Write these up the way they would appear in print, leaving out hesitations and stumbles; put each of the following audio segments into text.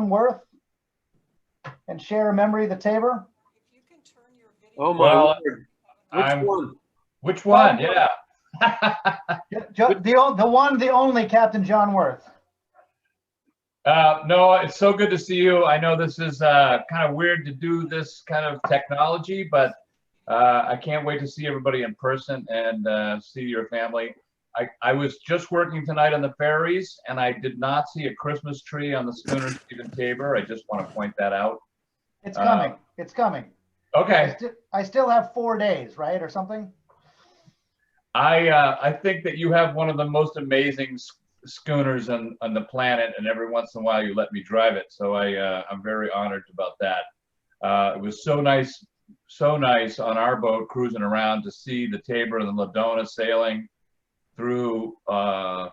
John Worth and share a memory of the Tabor? Oh my word. Which one? Yeah. The one, the only Captain John Worth. No, it's so good to see you. I know this is kind of weird to do this kind of technology, but I can't wait to see everybody in person and see your family. I was just working tonight on the ferries, and I did not see a Christmas tree on the schooner Stephen Tabor. I just want to point that out. It's coming. It's coming. Okay. I still have 4 days, right, or something? I think that you have one of the most amazing schooners on the planet, and every once in a while you let me drive it. So I'm very honored about that. It was so nice on our boat cruising around to see the Tabor and the Ladona sailing through a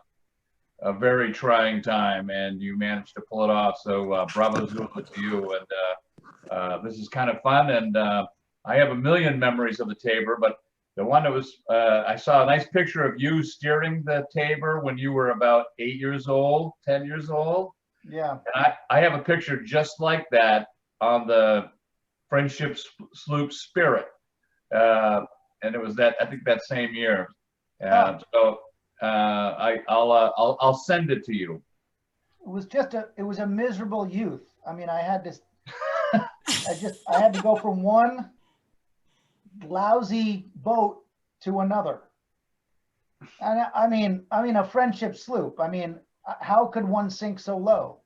very trying time, and you managed to pull it off. So bravo zulu to you. And this is kind of fun. And I have a million memories of the Tabor, but the one that was, I saw a nice picture of you steering the Tabor when you were about 8 years old, 10 years old. Yeah. And I have a picture just like that on the friendship sloop Spirit. And it was that, I think that same year. So I'll send it to you. It was a miserable youth. I mean, I had to, I had to go from one lousy boat to another. And I mean a friendship sloop. I mean, how could one sink so low?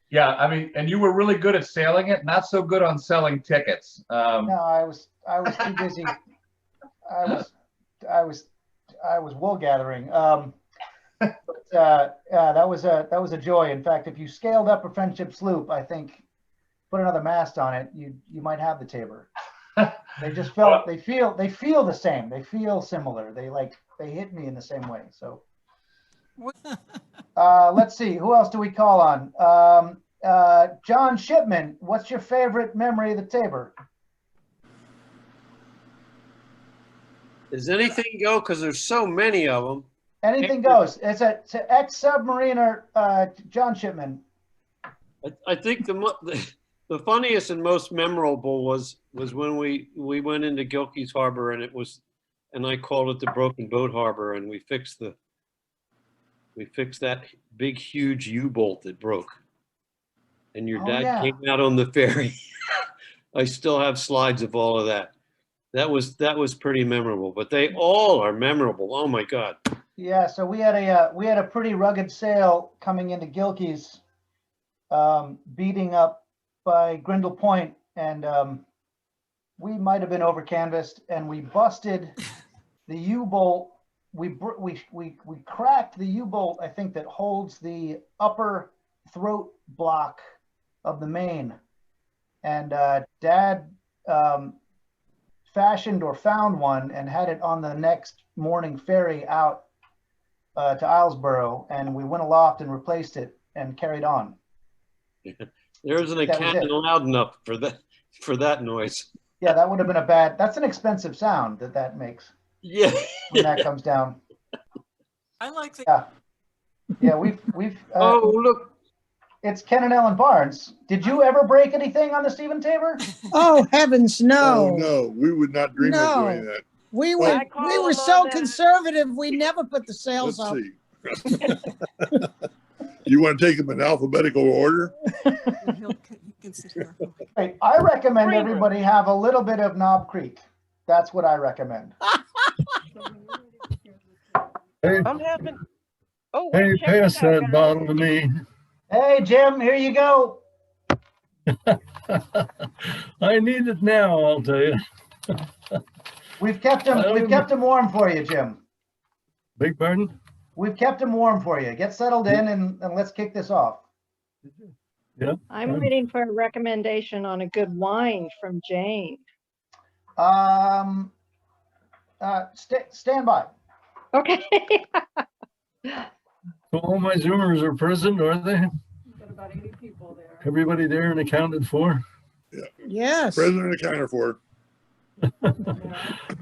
Yeah, I mean, and you were really good at sailing it, not so good on selling tickets. No, I was too busy. I was wool gathering. But that was a joy. In fact, if you scaled up a friendship sloop, I think put another mast on it, you might have the Tabor. They just felt they feel the same. They feel similar. They hit me in the same way. So let's see, who else do we call on? John Shipman, what's your favorite memory of the Tabor? Does anything go? Because there's so many of them. Anything goes. It's an ex-submariner, John Shipman. I think the funniest and most memorable was when we went into Gilkey's Harbor, and I called it the Broken Boat Harbor, and we fixed that big huge U-bolt that broke, and your dad came out on the ferry. I still have slides of all of that. That was pretty memorable, but they all are memorable. Oh my God. Yeah, so we had a pretty rugged sail coming into Gilkey's, beating up by Grindle Point, and we might have been over canvassed, and we busted the U-bolt. We cracked the U-bolt, I think, that holds the upper throat block of the main, and Dad fashioned or found one and had it on the next morning ferry out to Islesboro, and we went aloft and replaced it and carried on. There isn't a cannon loud enough for that noise. Yeah, that would have been that's an expensive sound that makes. Yeah. When that comes down. I like the. Yeah. Yeah, we've. Oh, look. It's Ken and Ellen Barnes. Did you ever break anything on the Stephen Tabor? Oh heavens, no! Oh no, we would not dream of doing that. We were so conservative. We never put the sails up. Let's see. You want to take them in alphabetical order? Hey, I recommend everybody have a little bit of Knob Creek. That's what I recommend. Hey, I'm having. Oh, hey, pass that bottle to me. Hey, Jim, here you go. I need it now, I'll tell you. We've kept him warm for you, Jim. Big pardon? We've kept him warm for you. Get settled in and let's kick this off. Yeah. I'm waiting for a recommendation on a good wine from Jane. Stand by. Okay. So all my Zoomers are present, are they? Got about 80 people there. Everybody there and accounted for? Yeah. Yes. President accounted for.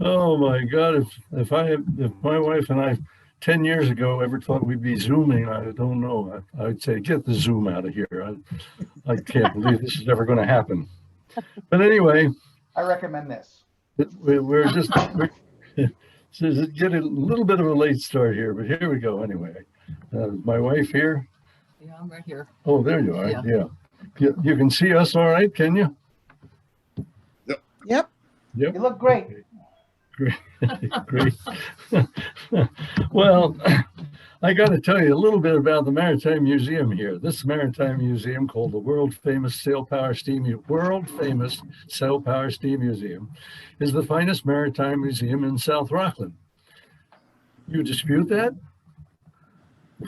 Oh my God! If my wife and I 10 years ago ever thought we'd be Zooming, I don't know. I would say, get the Zoom out of here. I can't believe this is ever going to happen. But anyway, I recommend this. we're just getting a little bit of a late start here, but here we go anyway. My wife here. Yeah, I'm right here. Oh, there you are. Yeah. Yeah. You can see us all right, can you? Yep. Yep. You look great. Great. Well, I got to tell you a little bit about the Maritime Museum here. This Maritime Museum, called the world famous Sail Power Steam Museum, is the finest maritime museum in South Rockland. You dispute that?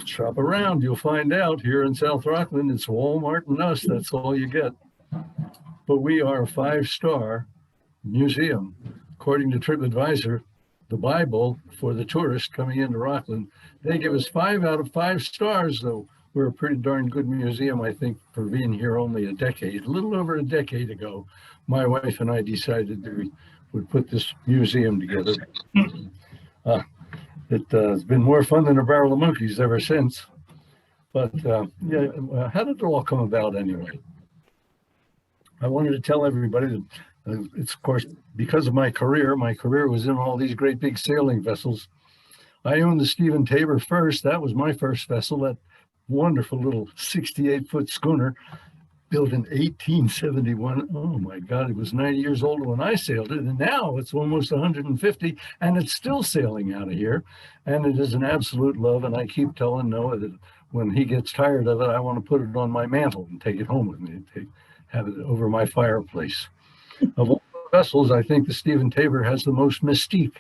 Shop around, you'll find out. Here in South Rockland, it's Walmart and us. That's all you get. But we are a 5-star museum. According to TripAdvisor, the Bible for the tourist coming into Rockland, they give us 5 out of 5 stars, though we're a pretty darn good museum, I think, for being here only a little over a decade ago. My wife and I decided that we would put this museum together. It's been more fun than a barrel of monkeys ever since. But yeah, how did it all come about anyway? I wanted to tell everybody that it's, of course, because of my career. My career was in all these great big sailing vessels. I owned the Stephen Tabor first. That was my first vessel, that wonderful little 68-foot schooner built in 1871. Oh my God, it was 90 years old when I sailed it, and now it's almost 150, and it's still sailing out of here. And it is an absolute love, and I keep telling Noah that when he gets tired of it, I want to put it on my mantle and take it home with me, have it over my fireplace. Of all the vessels, I think the Stephen Tabor has the most mystique.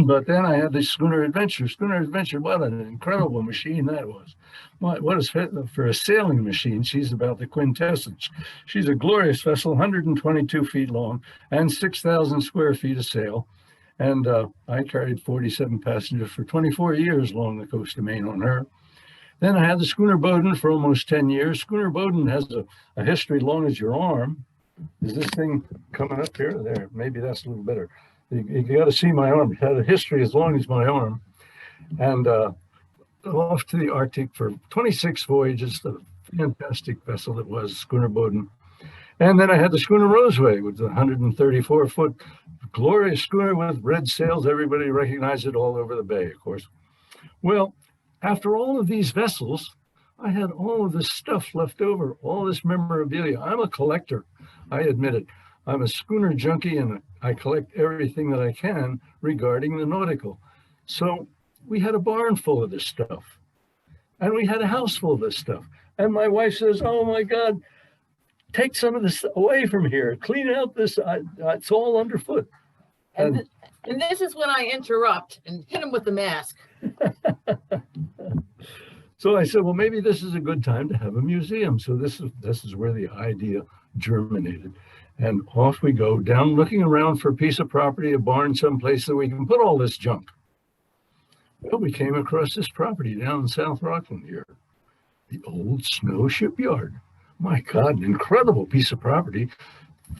But then I had the Schooner Adventure. Schooner Adventure, what an incredible machine that was. What is for a sailing machine? She's about the quintessence. She's a glorious vessel, 122 feet long and 6,000 square feet of sail. And I carried 47 passengers for 24 years along the coast of Maine on her. Then I had the Schooner Bowden for almost 10 years. Schooner Bowden has a history long as your arm. Is this thing coming up here? There, maybe that's a little better. You got to see my arm. It had a history as long as my arm. And off to the Arctic for 26 voyages, the fantastic vessel it was, Schooner Bowden. And then I had the Schooner Roseway with the 134-foot glorious schooner with red sails. Everybody recognized it all over the bay, of course. Well, after all of these vessels, I had all of this stuff left over, all this memorabilia. I'm a collector, I admit it. I'm a schooner junkie, and I collect everything that I can regarding the nautical. So we had a barn full of this stuff, and we had a house full of this stuff. And my wife says, oh my God, take some of this away from here. Clean out this, it's all underfoot. And this is when I interrupt and hit him with the mask. So I said, well, maybe this is a good time to have a museum. So this is where the idea germinated. And off we go, down looking around for a piece of property, a barn, someplace that we can put all this junk. Well, we came across this property down in South Rockland here, the old Snow Shipyard. My God, an incredible piece of property.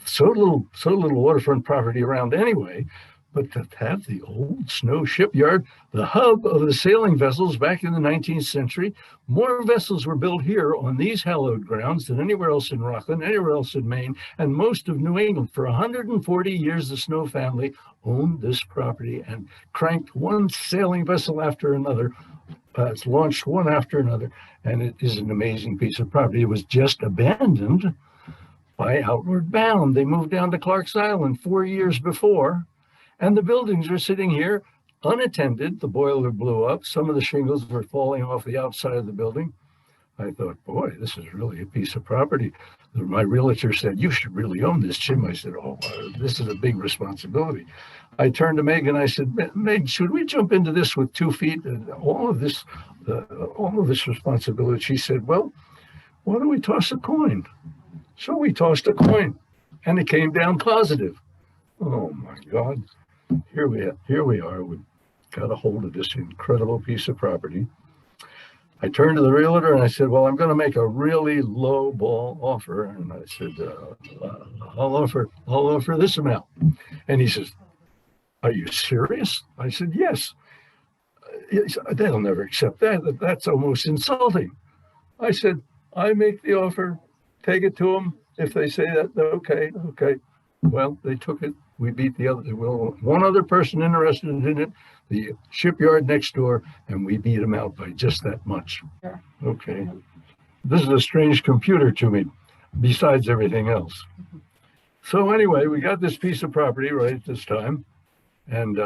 So little waterfront property around anyway, but to have the old Snow Shipyard, the hub of the sailing vessels back in the 19th century. More vessels were built here on these hallowed grounds than anywhere else in Rockland, anywhere else in Maine, and most of New England. For 140 years, the Snow family owned this property and cranked one sailing vessel after another. It's launched one after another, and it is an amazing piece of property. It was just abandoned by Outward Bound. They moved down to Clark's Island 4 years before, and the buildings are sitting here unattended. The boiler blew up. Some of the shingles were falling off the outside of the building. I thought, boy, this is really a piece of property. My realtor said, you should really own this, Jim. I said, oh, this is a big responsibility. I turned to Meg and I said, Meg, should we jump into this with 2 feet and all of this responsibility? She said, well, why don't we toss a coin? So we tossed a coin, and it came down positive. Oh my God! Here we are. We've got a hold of this incredible piece of property. I turned to the realtor and I said, well, I'm going to make a really low ball offer. And I said, I'll offer this amount. And he says, are you serious? I said, yes. they'll never accept that. That's almost insulting. I said, I make the offer, take it to them. If they say that, okay. Well, they took it. We beat the other, well, one other person interested in it, the shipyard next door, and we beat them out by just that much. Sure. Okay. This is a strange computer to me, besides everything else. So anyway, we got this piece of property right at this time. And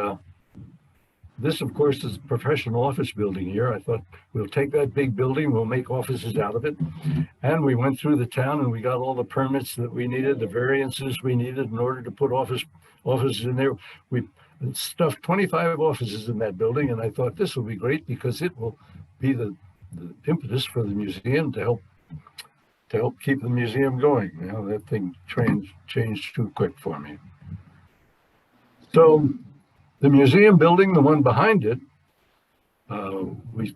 this, of course, is a professional office building here. I thought we'll take that big building, we'll make offices out of it. And we went through the town and we got all the permits that we needed, the variances we needed in order to put offices in there. We stuffed 25 offices in that building, and I thought this will be great because it will be the impetus for the museum to help keep the museum going. You know, that thing changed too quick for me. So the museum building, the one behind it, we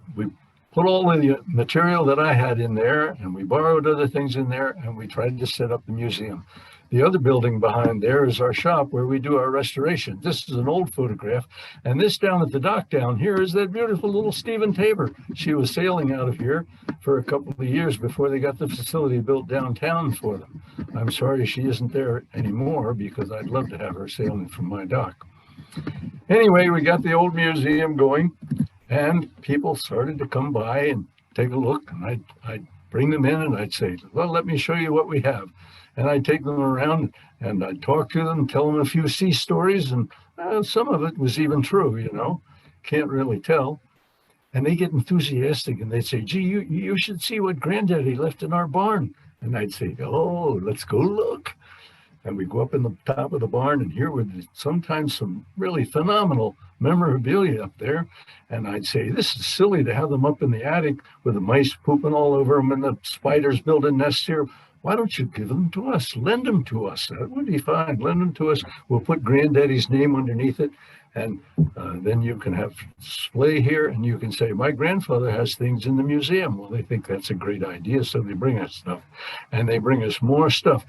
put all of the material that I had in there, and we borrowed other things in there, and we tried to set up the museum. The other building behind there is our shop where we do our restoration. This is an old photograph, and this down at the dock down here is that beautiful little Stephen Tabor. She was sailing out of here for a couple of years before they got the facility built downtown for them. I'm sorry she isn't there anymore because I'd love to have her sailing from my dock. Anyway, we got the old museum going, and people started to come by and take a look, and I'd bring them in and I'd say, well, let me show you what we have. And I'd take them around and I'd talk to them, tell them a few sea stories, and some of it was even true, you know, can't really tell. And they get enthusiastic and they'd say, gee, you should see what Granddaddy left in our barn. And I'd say, oh, let's go look. And we go up in the top of the barn, and here were sometimes some really phenomenal memorabilia up there. And I'd say, this is silly to have them up in the attic with the mice pooping all over them and the spiders building nests here. Why don't you give them to us? Lend them to us. That would be fine. Lend them to us. We'll put Granddaddy's name underneath it. And then you can have display here, and you can say, my grandfather has things in the museum. Well, they think that's a great idea, so they bring us stuff. And they bring us more stuff.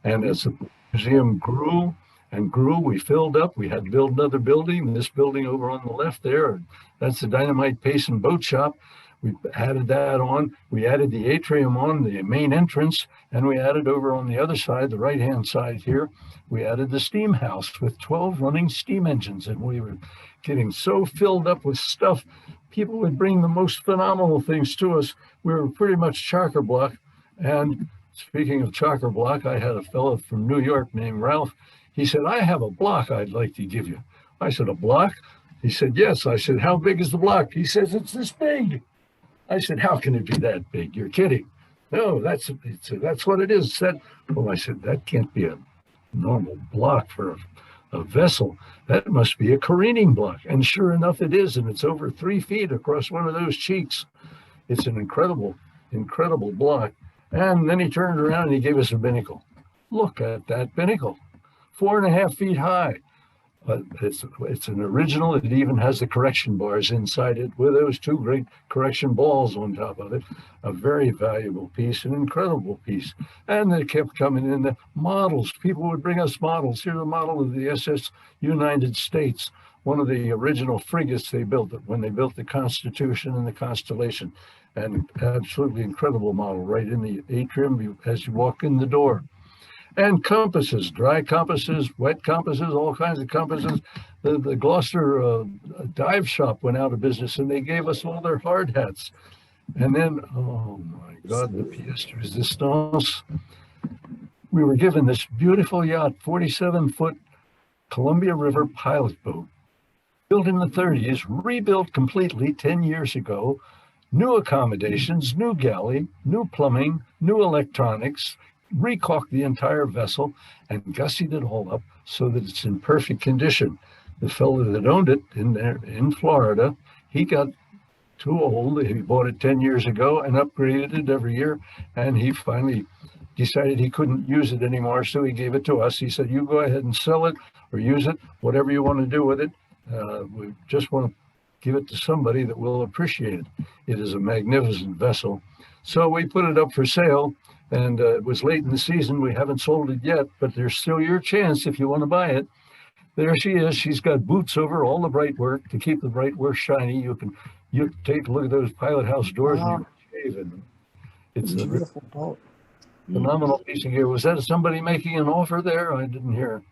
And as the museum grew and grew, we filled up. We had to build another building. This building over on the left there, that's the Dynamite Pace and Boat Shop. We added that on. We added the atrium on, the main entrance, and we added over on the other side, the right-hand side here, we added the steam house with 12 running steam engines. And we were getting so filled up with stuff. People would bring the most phenomenal things to us. We were pretty much chocker block. And speaking of chocker block, I had a fellow from New York named Ralph. He said, I have a block I'd like to give you. I said, a block? He said, yes. I said, how big is the block? He says, it's this big. I said, how can it be that big? You're kidding. No, that's what it is. Well, I said, that can't be a normal block for a vessel. That must be a careening block. And sure enough, it is. And it's over 3 feet across one of those cheeks. It's an incredible, incredible block. And then he turned around and he gave us a binnacle. Look at that binnacle, 4.5 feet high. It's an original. It even has the correction bars inside it with those 2 great correction balls on top of it. A very valuable piece, an incredible piece. And they kept coming in the models. People would bring us models. Here's a model of the SS United States, one of the original frigates they built when they built the Constitution and the Constellation. And absolutely incredible model right in the atrium as you walk in the door. And compasses, dry compasses, wet compasses, all kinds of compasses. The Gloucester dive shop went out of business, and they gave us all their hard hats. And then, oh my God, the pièce de résistance. We were given this beautiful yacht, 47-foot Columbia River pilot boat, built in the 30s, rebuilt completely 10 years ago. New accommodations, new galley, new plumbing, new electronics, recaulked the entire vessel and gussied it all up so that it's in perfect condition. The fellow that owned it in Florida, he got too old. He bought it 10 years ago and upgraded it every year. And he finally decided he couldn't use it anymore. So he gave it to us. He said, you go ahead and sell it or use it, whatever you want to do with it. We just want to give it to somebody that will appreciate it. It is a magnificent vessel. So we put it up for sale. And it was late in the season. We haven't sold it yet, but there's still your chance if you want to buy it. There she is. She's got boots over all the bright-work to keep the bright-work shiny. You take a look at those pilot house doors and you're shaving. It's a Beautiful boat. phenomenal piece of gear. Was that somebody making an offer there? I didn't hear.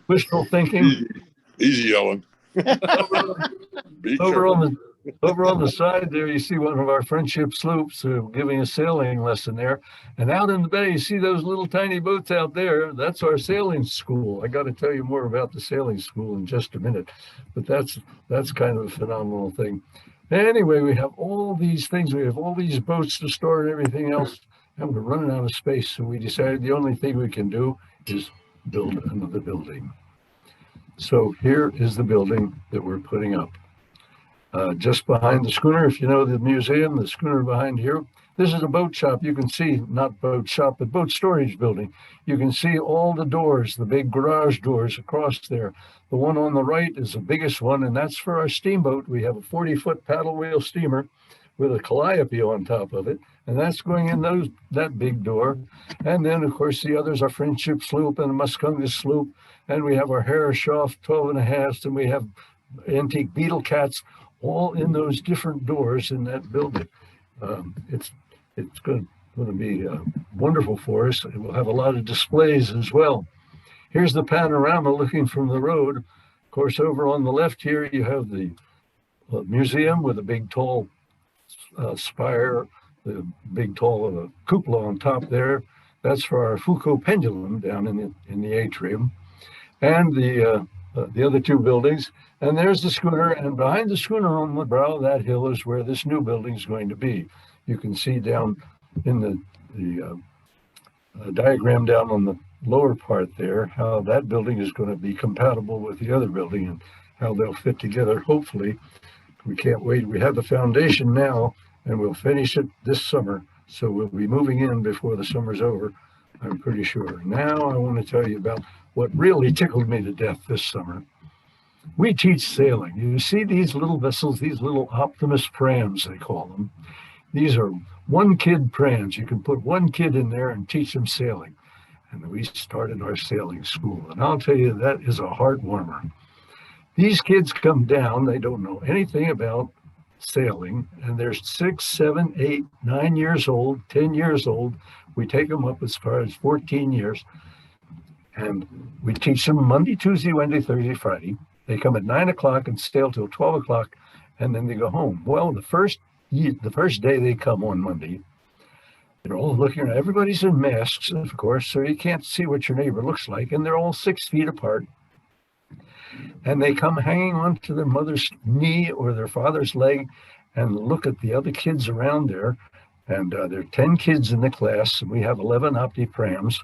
Wishful thinking. He's yelling. Be careful. Over on the side there, you see one of our friendship sloops giving a sailing lesson there. And out in the bay, you see those little tiny boats out there. That's our sailing school. I got to tell you more about the sailing school in just a minute, but that's kind of a phenomenal thing. Anyway, we have all these things. We have all these boats to store and everything else, and we're running out of space. So we decided the only thing we can do is build another building. So here is the building that we're putting up. Just behind the schooner, if you know the museum, the schooner behind here, this is a boat shop. You can see, not boat shop, but boat storage building. You can see all the doors, the big garage doors across there. The one on the right is the biggest one, and that's for our steamboat. We have a 40-foot paddle wheel steamer with a calliope on top of it, and that's going in that big door. And then, of course, the others are Friendship sloop and a Muscogee sloop, and we have our Herreshoff 12.5, and we have antique beetle cats, all in those different doors in that building. It's going to be wonderful for us. We'll have a lot of displays as well. Here's the panorama looking from the road. Of course, over on the left here, you have the museum with a big tall spire, the big tall cupola on top there. That's for our Foucault pendulum down in the atrium. And the other two buildings. And there's the schooner, and behind the schooner on the brow of that hill is where this new building is going to be. You can see down in the diagram down on the lower part there, how that building is going to be compatible with the other building and how they'll fit together. Hopefully, we can't wait. We have the foundation now, and we'll finish it this summer. So we'll be moving in before the summer's over, I'm pretty sure. Now I want to tell you about what really tickled me to death this summer. We teach sailing. You see these little vessels, these little Optimus prams, they call them. These are one-kid prams. You can put one kid in there and teach them sailing. And we started our sailing school. And I'll tell you, that is a heart warmer. These kids come down, they don't know anything about sailing, and they're 6, 7, 8, 9 years old, 10 years old. We take them up as far as 14 years. And we teach them Monday, Tuesday, Wednesday, Thursday, Friday. They come at 9 o'clock and sail till 12 o'clock, and then they go home. Well, the first day they come on Monday, they're all looking around. Everybody's in masks, of course, so you can't see what your neighbor looks like, and they're all 6 feet apart. And they come hanging onto their mother's knee or their father's leg and look at the other kids around there. And there are 10 kids in the class, and we have 11 Opti prams.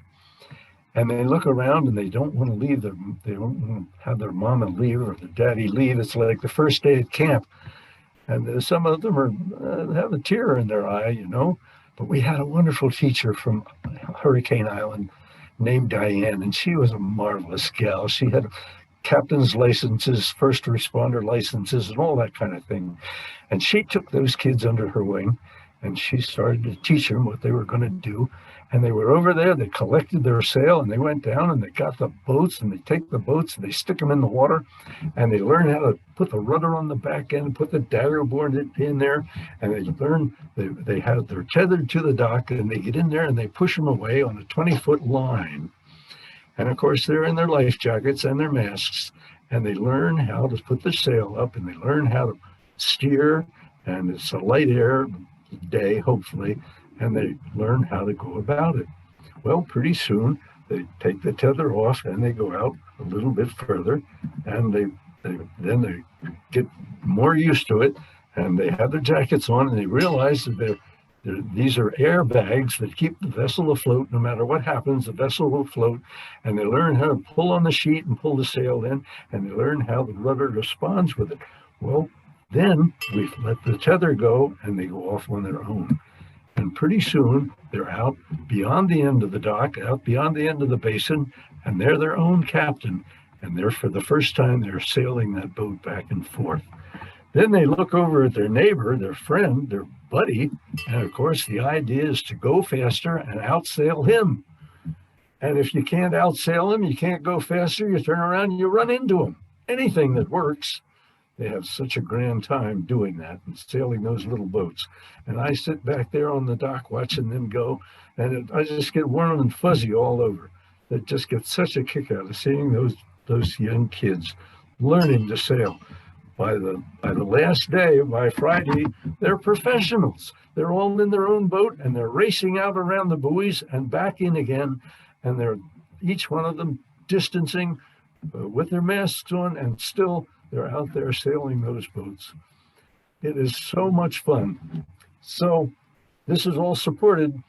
And they look around and they don't want to leave they don't want to have their mama leave or their daddy leave. It's like the first day at camp. And some of them have a tear in their eye, you know. But we had a wonderful teacher from Hurricane Island named Diane, and she was a marvelous gal. She had captain's licenses, first responder licenses, and all that kind of thing. And she took those kids under her wing, and she started to teach them what they were going to do. And they were over there, they collected their sail, and they went down and they got the boats, and they take the boats and they stick them in the water, and they learn how to put the rudder on the back end, put the dagger board in there, and they learn, they're tethered to the dock, and they get in there and they push them away on a 20-foot line. And of course, they're in their life jackets and their masks, and they learn how to put the sail up, and they learn how to steer, and it's a light air day, hopefully, and they learn how to go about it. Well, pretty soon they take the tether off and they go out a little bit further, and then they get more used to it, and they have their jackets on, and they realize that these are airbags that keep the vessel afloat. No matter what happens, the vessel will float, and they learn how to pull on the sheet and pull the sail in, and they learn how the rudder responds with it. Well, then we let the tether go, and they go off on their own. And pretty soon, they're out beyond the end of the dock, out beyond the end of the basin, and they're their own captain. And they're, for the first time, they're sailing that boat back and forth. Then they look over at their neighbor, their friend, their buddy, and of course, the idea is to go faster and outsail him. And if you can't outsail them, you can't go faster, you turn around, you run into them. Anything that works. They have such a grand time doing that and sailing those little boats. And I sit back there on the dock watching them go, and I just get warm and fuzzy all over. That just get such a kick out of seeing those young kids learning to sail. By the last day, by Friday, they're professionals. They're all in their own boat and they're racing out around the buoys and back in again. And they're each one of them distancing with their masks on, and still they're out there sailing those boats. It is so much fun. So this is all supported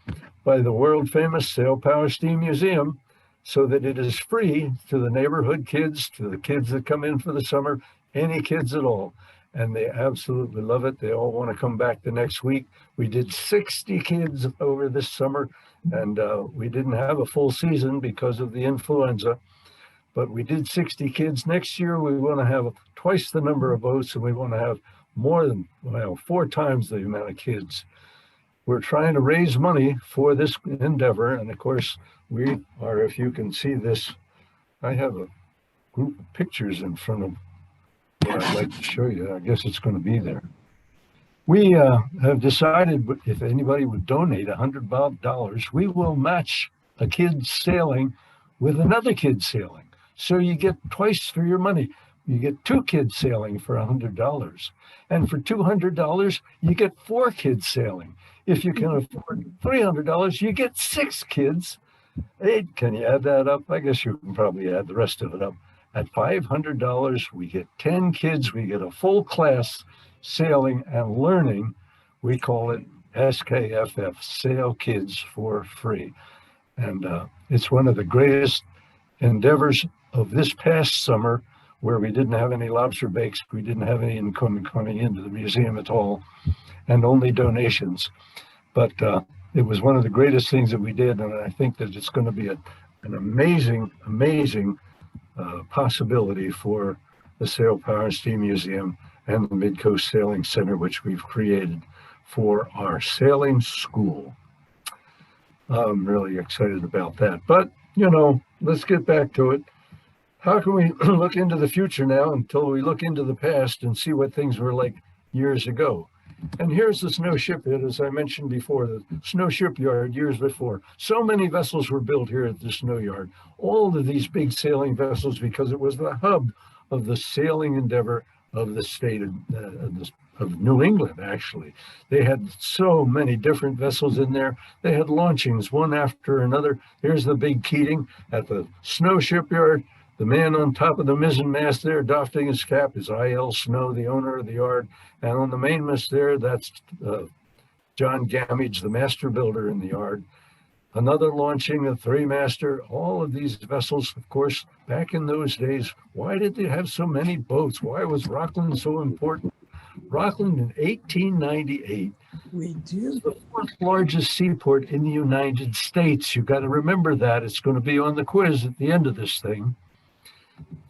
by the world famous Sail Power Steam Museum, so that it is free to the neighborhood kids, to the kids that come in for the summer, any kids at all. And they absolutely love it. They all want to come back the next week. We did 60 kids over this summer, and we didn't have a full season because of the influenza, but we did 60 kids. Next year, we want to have twice the number of boats, and we want to have more than, well, 4 times the amount of kids. We're trying to raise money for this endeavor. And of course, we are, if you can see this, I have a group of pictures in front of what I'd like to show you. I guess it's going to be there. We have decided if anybody would donate $100, we will match a kid sailing with another kid sailing. So you get twice for your money. You get 2 kids sailing for $100. And for $200, you get 4 kids sailing. If you can afford $300, you get 6 kids. Hey, can you add that up? I guess you can probably add the rest of it up. At $500, we get 10 kids. We get a full class sailing and learning. We call it SKFF, Sail Kids for Free. And it's one of the greatest endeavors of this past summer, where we didn't have any lobster bakes. We didn't have any income coming into the museum at all, and only donations. But it was one of the greatest things that we did. And I think that it's going to be an amazing, amazing possibility for the Sail Power Steam Museum and the Mid-Coast Sailing Center, which we've created for our sailing school. I'm really excited about that. But, you know, let's get back to it. How can we look into the future now until we look into the past and see what things were like years ago? And here's the snow shipyard, as I mentioned before, the snow shipyard years before. So many vessels were built here at the snow yard, all of these big sailing vessels, because it was the hub of the sailing endeavor of the state of New England, actually. They had so many different vessels in there. They had launchings one after another. Here's the big Keating at the snow shipyard. The man on top of the mizzen mast there, doffing his cap, is I.L. Snow, the owner of the yard. And on the mainmast there, that's John Gamage, the master builder in the yard. Another launching, a 3-master. All of these vessels, of course, back in those days, why did they have so many boats? Why was Rockland so important? Rockland in 1898 is the 4th largest seaport in the United States. You've got to remember that. It's going to be on the quiz at the end of this thing.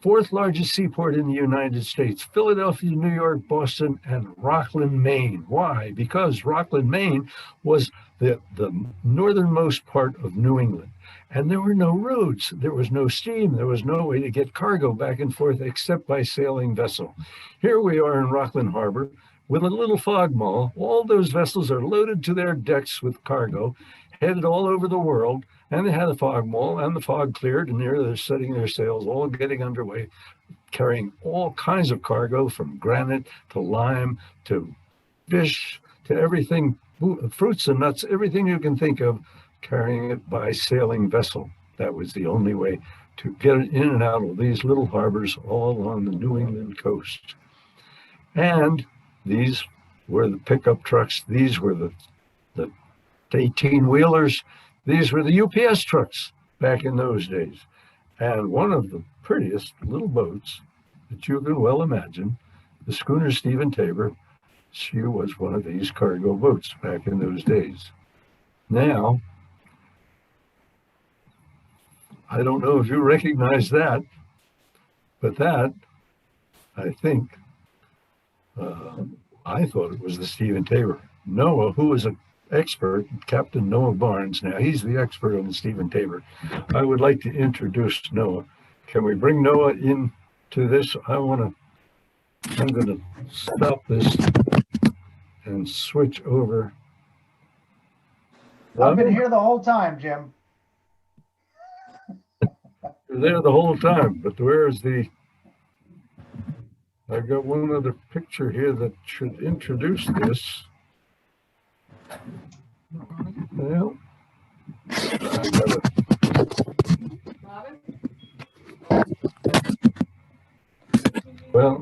4th largest seaport in the United States: Philadelphia, New York, Boston, and Rockland, Maine. Why? Because Rockland, Maine was the northernmost part of New England. And there were no roads. There was no steam. There was no way to get cargo back and forth except by sailing vessel. Here we are in Rockland Harbor with a little fog mall. All those vessels are loaded to their decks with cargo, headed all over the world. And they had a fog mall, and the fog cleared, and there they're setting their sails, all getting underway, carrying all kinds of cargo, from granite to lime to fish to everything, fruits and nuts, everything you can think of, carrying it by sailing vessel. That was the only way to get it in and out of these little harbors all along the New England coast. And these were the pickup trucks. These were the 18-wheelers. These were the UPS trucks back in those days. And one of the prettiest little boats that you can well imagine, the schooner Stephen Tabor, she was one of these cargo boats back in those days. Now, I don't know if you recognize that, but that, I think, I thought it was the Stephen Tabor. Noah, who was a expert, Captain Noah Barnes. Now, he's the expert on the Stephen Tabor. I would like to introduce Noah. Can we bring Noah into this? I'm going to stop this and switch over. I've been here the whole time, Jim. You're there the whole time, but where's the... I've got one other picture here that should introduce this. Well,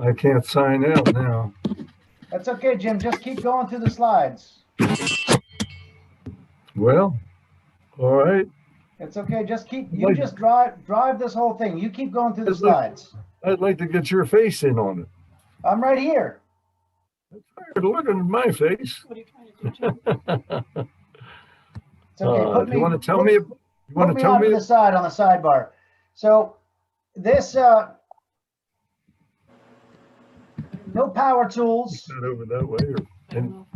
I can't sign out now. That's okay, Jim. Just keep going through the slides. Well, all right. It's okay. Just just drive this whole thing. You keep going through the slides. I'd like to get your face in on it. I'm right here. It's hard to look at my face. What are you trying to do, Jim? It's okay. You want to tell me? You want to tell me? The side on the sidebar. So this no power tools. Not over that way or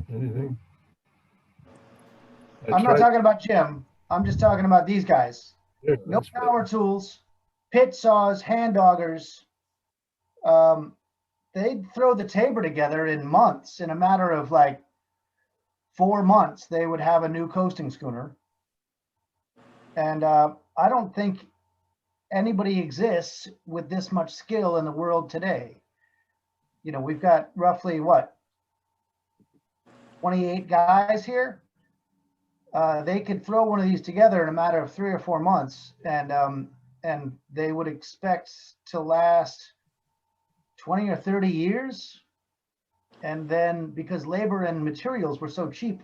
anything. I'm not talking about Jim. I'm just talking about these guys. Yeah, no power tools, pit saws, hand augers. They'd throw the Tabor together in months. In a matter of like 4 months, they would have a new coasting schooner. And I don't think anybody exists with this much skill in the world today. You know, we've got roughly what, 28 guys here. They could throw one of these together in a matter of 3 or 4 months, and they would expect to last 20 or 30 years. And then because labor and materials were so cheap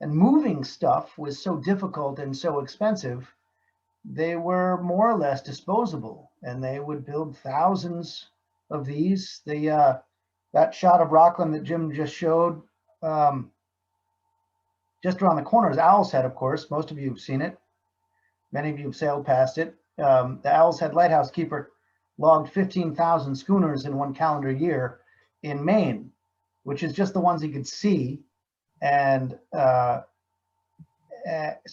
and moving stuff was so difficult and so expensive, they were more or less disposable, and they would build thousands of these. That shot of Rockland that Jim just showed, just around the corner is Owl's Head, of course. Most of you have seen it. Many of you have sailed past it. The Owl's Head lighthouse keeper logged 15,000 schooners in 1 calendar year in Maine, which is just the ones he could see. And so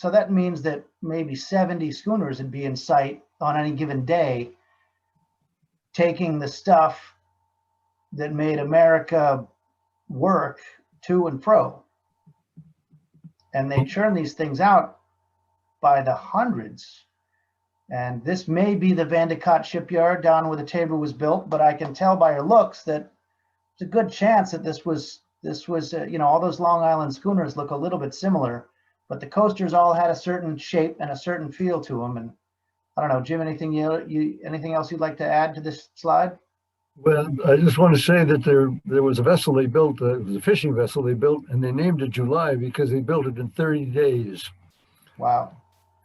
that means that maybe 70 schooners would be in sight on any given day, taking the stuff that made America work to and fro. And they churn these things out by the hundreds. And this may be the Vandecott shipyard down where the Tabor was built, but I can tell by her looks that it's a good chance that this was you know, all those Long Island schooners look a little bit similar, but the coasters all had a certain shape and a certain feel to them. And I don't know, Jim, anything else you'd like to add to this slide? Well, I just want to say that there was a vessel they built, it was a fishing vessel they built, and they named it July because they built it in 30 days. Wow.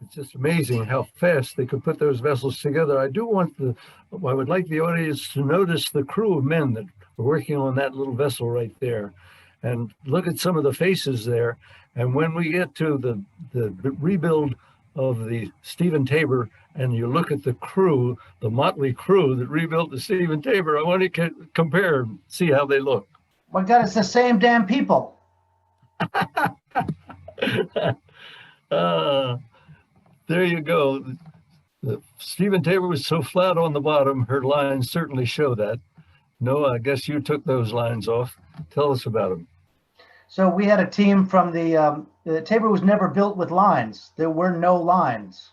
It's just amazing how fast they could put those vessels together. I would like the audience to notice the crew of men that were working on that little vessel right there, and look at some of the faces there. And when we get to the rebuild of the Stephen Tabor, and you look at the crew, the motley crew that rebuilt the Stephen Tabor, I want to compare, see how they look. My God, it's the same damn people. There you go. The Stephen Tabor was so flat on the bottom, her lines certainly show that. Noah, I guess you took those lines off. Tell us about them. So we had a team from the Tabor was never built with lines. There were no lines.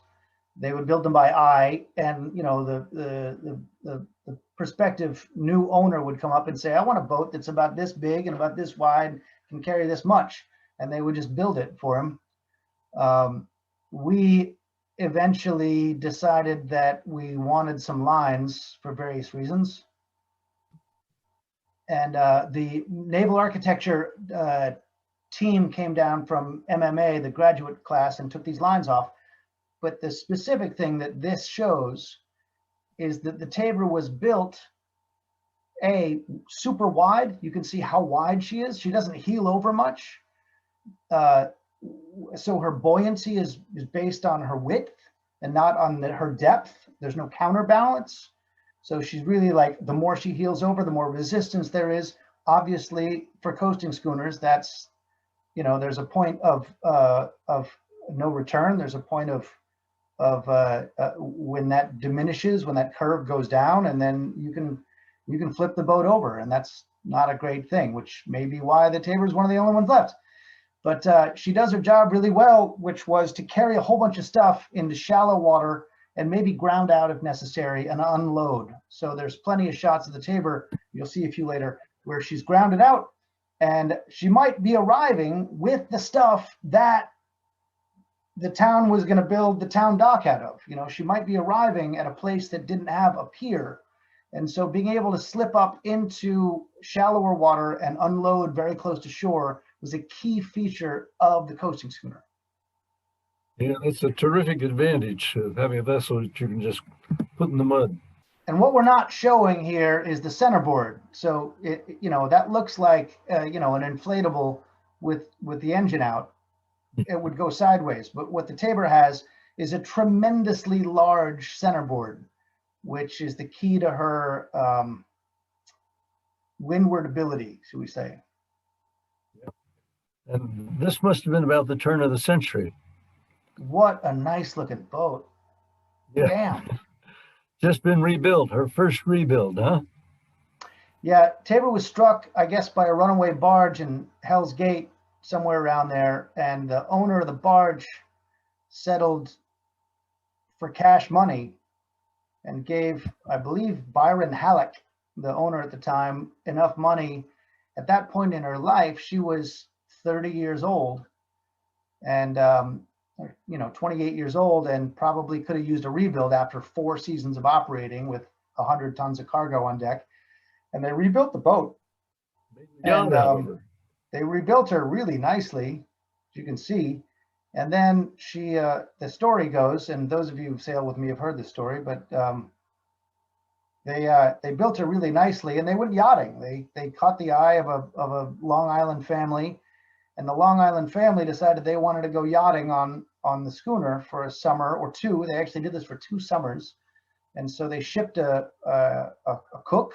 They would build them by eye, and you know the prospective new owner would come up and say, "I want a boat that's about this big and about this wide, can carry this much," and they would just build it for him. We eventually decided that we wanted some lines for various reasons. And the naval architecture team came down from MMA, the graduate class, and took these lines off. But the specific thing that this shows is that the Tabor was built super wide. You can see how wide she is. She doesn't heel over much. So her buoyancy is based on her width and not on her depth. There's no counterbalance. So she's really like, the more she heels over, the more resistance there is. Obviously, for coasting schooners, that's there's a point of no return. There's a point of when that diminishes, when that curve goes down, and then you can flip the boat over, and that's not a great thing, which may be why the Tabor is one of the only ones left. But she does her job really well, which was to carry a whole bunch of stuff into shallow water and maybe ground out if necessary and unload. So there's plenty of shots of the Tabor, you'll see a few later, where she's grounded out, and she might be arriving with the stuff that the town was going to build the town dock out of. She might be arriving at a place that didn't have a pier. And so being able to slip up into shallower water and unload very close to shore was a key feature of the coasting schooner. Yeah, that's a terrific advantage of having a vessel that you can just put in the mud. And what we're not showing here is the centerboard. So that looks like an inflatable with the engine out. It would go sideways. But what the Tabor has is a tremendously large centerboard, which is the key to her windward ability, should we say. Yeah. And this must have been about the turn of the century. What a nice looking boat. Yeah. Damn. Just been rebuilt, her first rebuild, huh? Yeah, Tabor was struck, I guess, by a runaway barge in Hell's Gate, somewhere around there, and the owner of the barge settled for cash money and gave, I believe, Byron Halleck, the owner at the time, enough money. At that point in her life, she was 30 years old and 28 years old, and probably could have used a rebuild after 4 seasons of operating with 100 tons of cargo on deck. And they rebuilt the boat. And they rebuilt her really nicely, as you can see. And then she, the story goes, and those of you who sail with me have heard this story, but they built her really nicely, and they went yachting. They caught the eye of a Long Island family, and the Long Island family decided they wanted to go yachting on the schooner for a summer or two. They actually did this for 2 summers, and so they shipped a cook,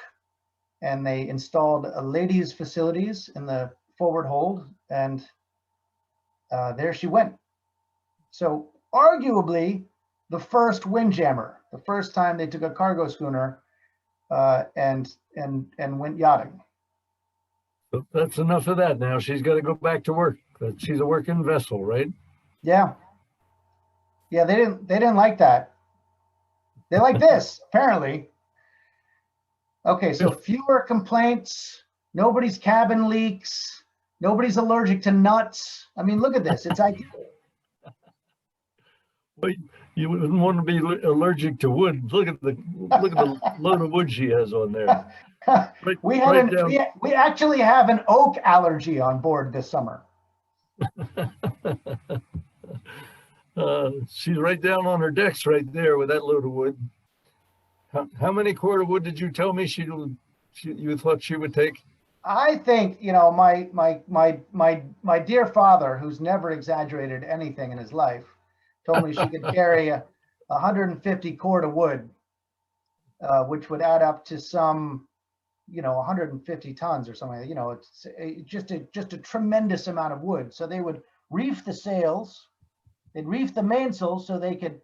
and they installed a ladies' facilities in the forward hold, and there she went. So arguably the first windjammer, the first time they took a cargo schooner and went yachting. But that's enough of that now. She's got to go back to work. She's a working vessel, right? Yeah. Yeah, they didn't like that. They like this, apparently. Okay, so fewer complaints, nobody's cabin leaks, nobody's allergic to nuts. I mean, look at this. It's ideal. Well, you wouldn't want to be allergic to wood. Look at the load of wood she has on there. We actually have an oak allergy on board this summer. She's right down on her decks right there with that load of wood. How many cord of wood did you tell me you thought she would take? I think, my dear father, who's never exaggerated anything in his life, told me she could carry 150 cord of wood, which would add up to some, 150 tons or something. It's just a tremendous amount of wood. So they would reef the sails, they'd reef the mainsail so they could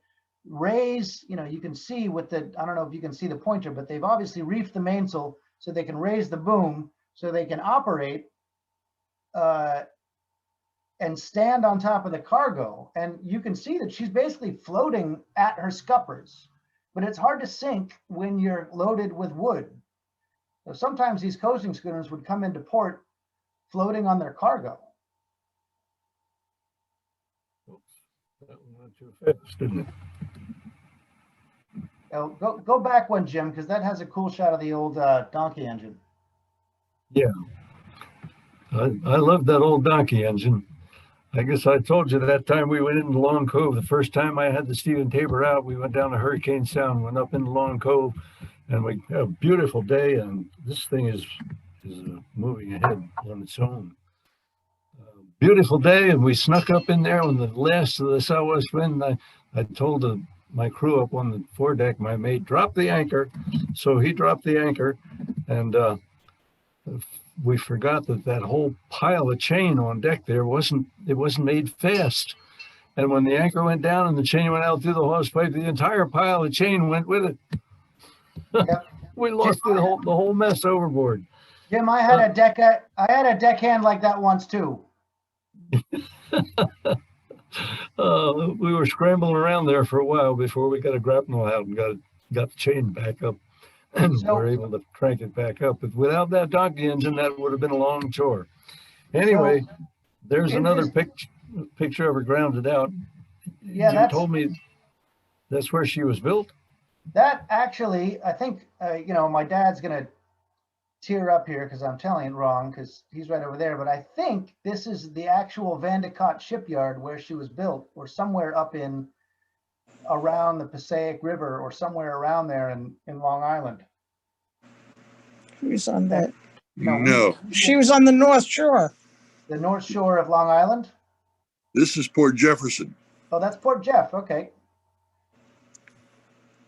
raise, you can see with the, I don't know if you can see the pointer, but they've obviously reefed the mainsail so they can raise the boom, so they can operate and stand on top of the cargo. And you can see that she's basically floating at her scuppers, but it's hard to sink when you're loaded with wood. So sometimes these coasting schooners would come into port floating on their cargo. That went too fast, didn't it? Go back one, Jim, because that has a cool shot of the old donkey engine. Yeah, I love that old donkey engine. I guess I told you that time we went into Long Cove. The first time I had the Stephen Tabor out, we went down to Hurricane Sound, went up into Long Cove, and we had a beautiful day. And this thing is moving ahead on its own. Beautiful day, and we snuck up in there on the last of the southwest wind. I told my crew up on the foredeck, my mate, drop the anchor. So he dropped the anchor, and we forgot that whole pile of chain on deck there wasn't made fast. And when the anchor went down and the chain went out through the hose pipe, the entire pile of chain went with it. Yep. We lost the whole mess overboard. Jim, I had a deckhand like that once too. We were scrambling around there for a while before we got a grapnel out and got the chain back up. And we were able to crank it back up. But without that donkey engine, that would have been a long chore. Anyway, there's another picture of her grounded out. Yeah, you told me that's where she was built? That actually, I think, my dad's going to tear up here because I'm telling it wrong because he's right over there. But I think this is the actual Vandecott shipyard where she was built, or somewhere up in around the Passaic River or somewhere around there in Long Island. Who's on that? No, She was on the North Shore. The North Shore of Long Island? this is Port Jefferson. Oh, that's Port Jeff. Okay.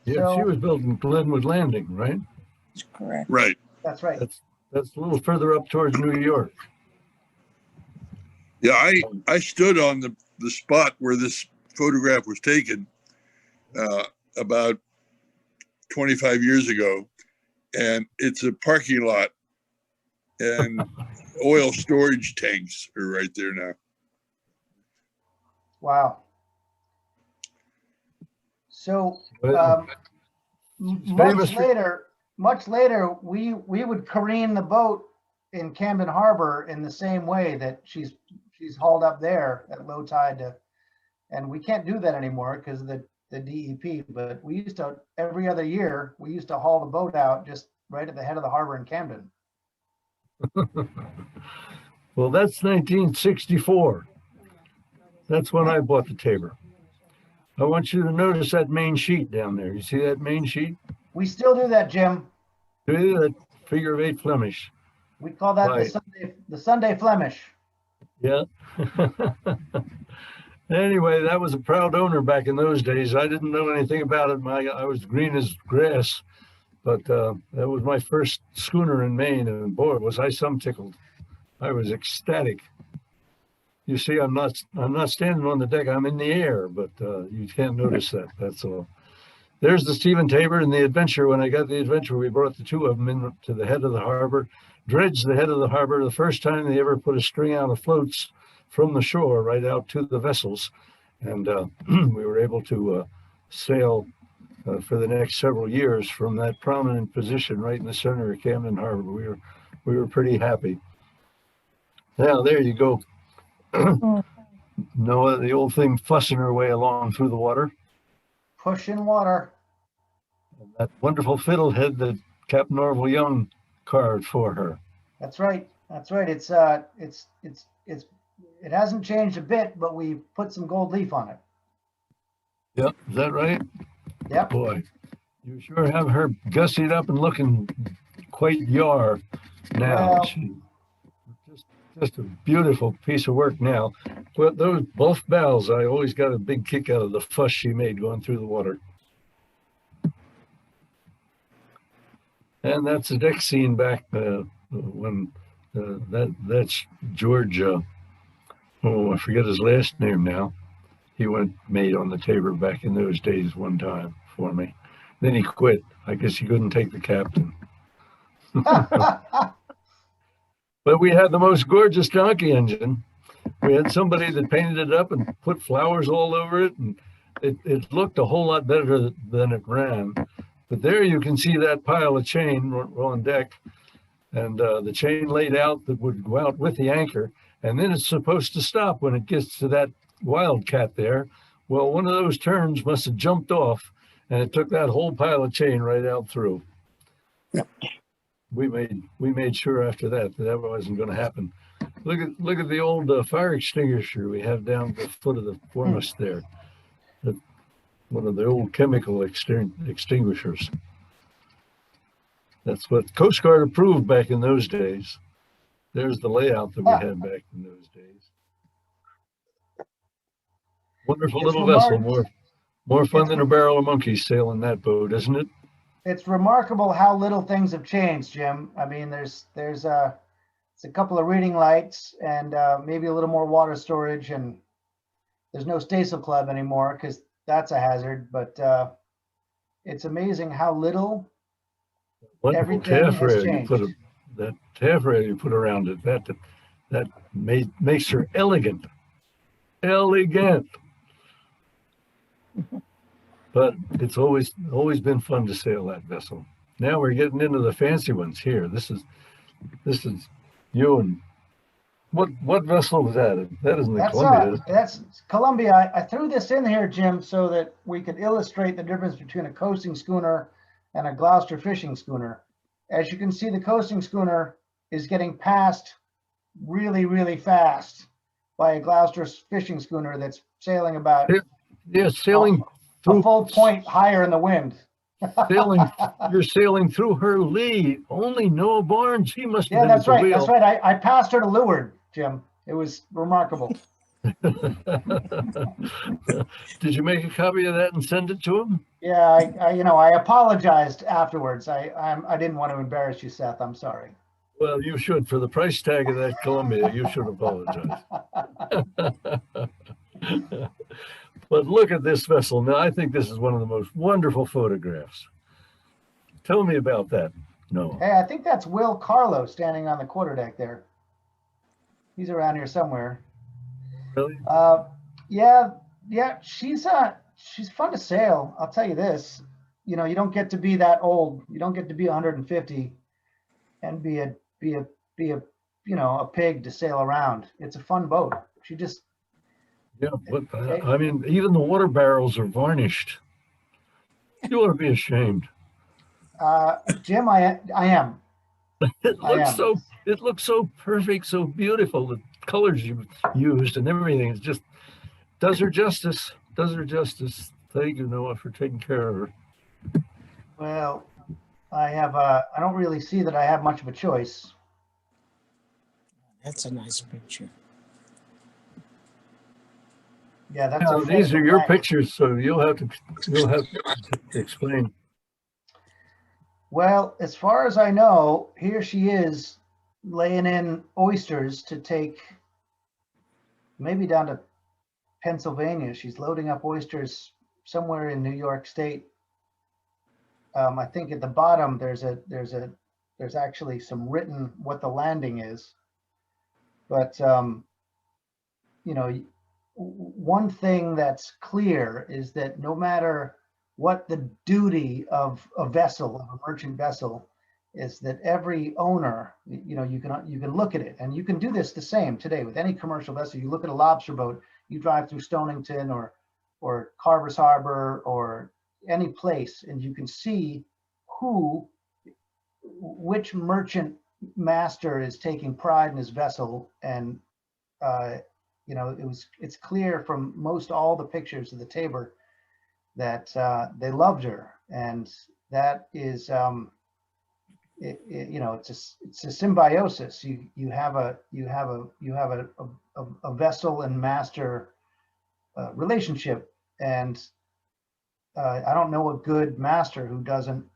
Yeah, she was built in Glenwood Landing, right? That's correct. Right. That's right. That's a little further up towards New York. Yeah, I stood on the spot where this photograph was taken about 25 years ago, and it's a parking lot, and oil storage tanks are right there now. Wow. So much later, we would careen the boat in Camden Harbor in the same way that she's hauled up there at low tide and we can't do that anymore because of the DEP. But we used to, every other year, we used to haul the boat out just right at the head of the harbor in Camden. Well, that's 1964. That's when I bought the Tabor. I want you to notice that main sheet down there. You see that main sheet? We still do that, Jim. Do that figure of 8 Flemish. We call that Right. the Sunday Flemish. Yeah. Anyway, that was a proud owner back in those days. I didn't know anything about it. I was green as grass, but that was my first schooner in Maine, and boy, was I some tickled. I was ecstatic. You see, I'm not standing on the deck. I'm in the air, but you can't notice that. That's all. There's the Stephen Tabor and the Adventure. When I got the Adventure, we brought the two of them in to the head of the harbor, dredged the head of the harbor. The first time they ever put a string out of floats from the shore right out to the vessels. And we were able to sail for the next several years from that prominent position right in the center of Camden Harbor. We were pretty happy. Now, there you go. Noah, the old thing fussing her way along through the water. Pushing water. And that wonderful fiddlehead that Captain Orville Young carved for her. That's right. That's right. It hasn't changed a bit, but we put some gold leaf on it. Yep, is that right? Yep. Boy, you sure have her gussied up and looking quite yar now. Well, Just a beautiful piece of work now. But those both bows, I always got a big kick out of the fuss she made going through the water. And that's the deck scene back when that's George. I forget his last name now. He went mate on the Tabor back in those days one time for me. Then he quit. I guess he couldn't take the captain. But we had the most gorgeous donkey engine. We had somebody that painted it up and put flowers all over it, and it looked a whole lot better than it ran. But there you can see that pile of chain on deck, and the chain laid out that would go out with the anchor, and then it's supposed to stop when it gets to that wildcat there. Well, one of those turns must have jumped off, and it took that whole pile of chain right out through. Yep. We made sure after that wasn't going to happen. Look at the old fire extinguisher we have down at the foot of the foremast there. One of the old chemical extinguishers. That's what Coast Guard approved back in those days. There's the layout that we had back in those days. Wonderful little vessel, more fun than a barrel of monkeys sailing that boat, isn't it? It's remarkable how little things have changed, Jim. I mean, there's It's a couple of reading lights and maybe a little more water storage, and there's no Stacel Club anymore because that's a hazard, but it's amazing how little Wonderful everything has taffrail you changed. put that taffrail you put around it. That makes her elegant. Elegant. But it's always been fun to sail that vessel. Now we're getting into the fancy ones here. This is you and what vessel was that? That isn't the Columbia. That's Columbia. I threw this in here, Jim, so that we could illustrate the difference between a coasting schooner and a Gloucester fishing schooner. As you can see, the coasting schooner is getting passed really, really fast by a Gloucester fishing schooner that's sailing about sailing a full point higher in the wind. You're sailing through her lee. Only Noah Barnes, he must have been that's at the right. wheel. That's right. I passed her to leeward, Jim. It was remarkable. Did you make a copy of that and send it to him? Yeah, I apologized afterwards. I didn't want to embarrass you, Seth. I'm sorry. Well, you should. For the price tag of that Columbia, you should apologize. But look at this vessel. Now, I think this is one of the most wonderful photographs. Tell me about that, Noah. Hey, I think that's Will Carlo standing on the quarterdeck there. He's around here somewhere. Really? Yeah. She's fun to sail. I'll tell you this. You don't get to be that old. You don't get to be 150 and be a pig to sail around. It's a fun boat. She just. Yeah, but I mean, even the water barrels are varnished. You ought to be ashamed. Jim, I am. It looks so perfect, so beautiful. The colors you used and everything, it just does her justice. Thank you, Noah, for taking care of her. Well, I don't really see that I have much of a choice. That's a nice picture. Yeah, that's. Now, these are your pictures, so you'll have to explain. Well, as far as I know, here she is laying in oysters to take maybe down to Pennsylvania. She's loading up oysters somewhere in New York State. I think at the bottom there's actually some written what the landing is. But one thing that's clear is that no matter what the duty of a vessel, of a merchant vessel, is, that every owner, you can look at it, and you can do this the same today with any commercial vessel. You look at a lobster boat, you drive through Stonington or Carver's Harbor or any place, and you can see which merchant master is taking pride in his vessel. And it's clear from most all the pictures of the Tabor that they loved her, and that is it's a symbiosis. You have a vessel and master relationship, and I don't know a good master who doesn't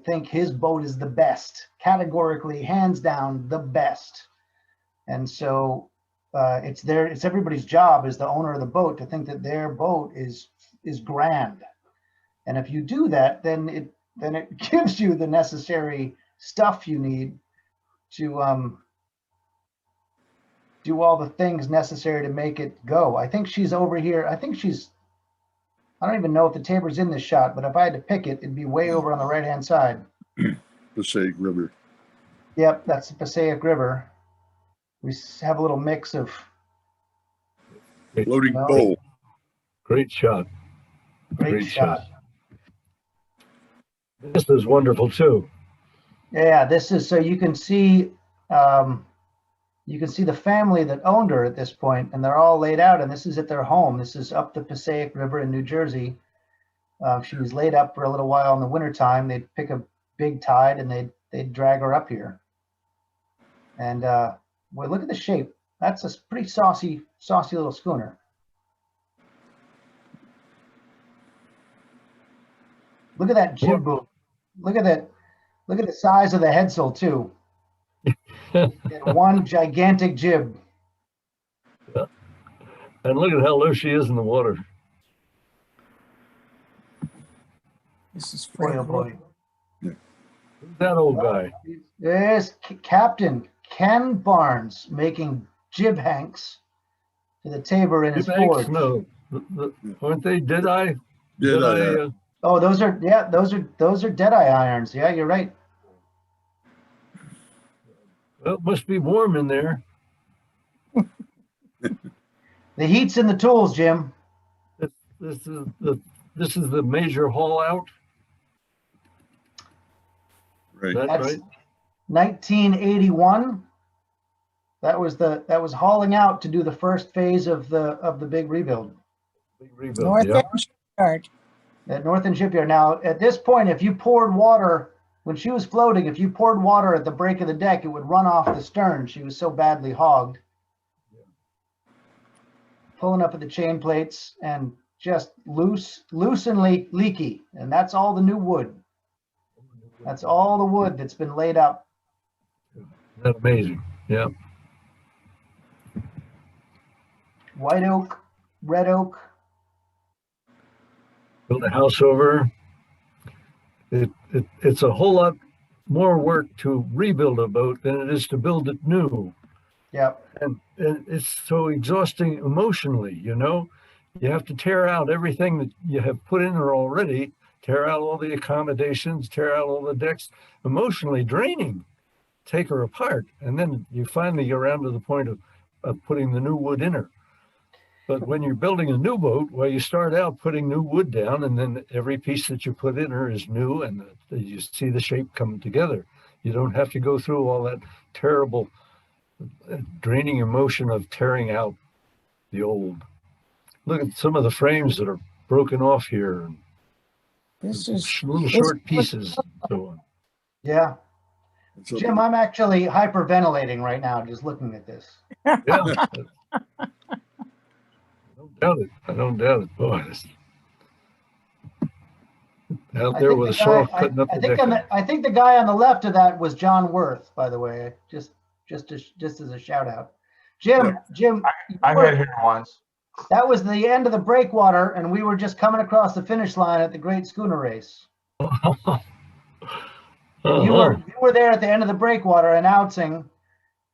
think his boat is the best, categorically, hands down, the best. And so it's everybody's job as the owner of the boat to think that their boat is grand. And if you do that, then it gives you the necessary stuff you need to do all the things necessary to make it go. I think she's over here. I don't even know if the Tabor's in this shot, but if I had to pick it, it'd be way over on the right-hand side. Passaic River. Yep, that's the Passaic River. We have a little mix of Floating bowl. Great shot. Great shot. This is wonderful too. Yeah, this is, so you can see the family that owned her at this point, and they're all laid out, and this is at their home. This is up the Passaic River in New Jersey. She was laid up for a little while in the wintertime. They'd pick a big tide and they'd drag her up here. And well, look at the shape. That's a pretty saucy little schooner. Look at that jib boom. Look at that. Look at the size of the headsail too. And one gigantic jib. And look at how low she is in the water. This is Boy, Fred. oh boy. Who's that old guy? There's Captain Ken Barnes making jib hanks to the Tabor in his Jim Hanks? forge. No, aren't they Deadeye? Deadeye. Oh, those are Deadeye irons. Yeah, you're right. Well, it must be warm in there. The heat's in the tools, Jim. This is the major haul out. Right. That's That's right. 1981. That was hauling out to do the first phase of the big rebuild Big rebuild. North Yeah. End Shipyard. at North End Shipyard. Now, at this point, if you poured water when she was floating, if you poured water at the break of the deck, it would run off the stern. She was so badly hogged. Pulling up at the chain plates and just loose and leaky. And that's all the new wood. That's all the wood that's been laid up. Isn't that amazing? Yeah. White oak, red oak. Build a house over. It's a whole lot more work to rebuild a boat than it is to build it new. Yep. And it's so exhausting emotionally, you know. You have to tear out everything that you have put in there already, tear out all the accommodations, tear out all the decks, emotionally draining, take her apart. And then you finally get around to the point of putting the new wood in her. But when you're building a new boat, well, you start out putting new wood down, and then every piece that you put in her is new, and you see the shape come together. You don't have to go through all that terrible draining emotion of tearing out the old. Look at some of the frames that are broken off here, and This is little short pieces and so on. Yeah. So- Jim, I'm actually hyperventilating right now just looking at this. Yeah. I don't doubt it. Boy, out there with a saw cutting up the deck. I think the guy on the left of that was John Worth, by the way, just as a shout out. Jim, I met him once. that was the end of the breakwater, and we were just coming across the finish line at the Great Schooner Race. You were there at the end of the breakwater announcing,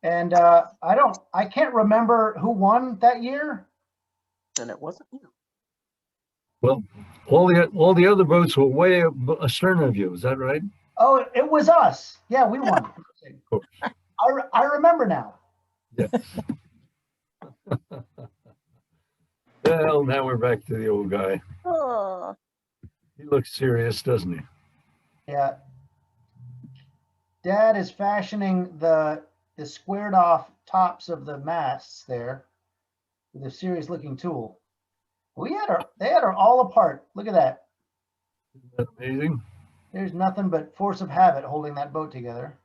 and I can't remember who won that year. And it wasn't you. Well, all the other boats were way astern of you. Is that right? Oh, it was us. Yeah, we won. I remember now. Yeah. Well, now we're back to the old guy. Oh. He looks serious, doesn't he? Yeah. Dad is fashioning the squared off tops of the masts there with a serious looking tool. They had her all apart. Look at that. Isn't that amazing? There's nothing but force of habit holding that boat together.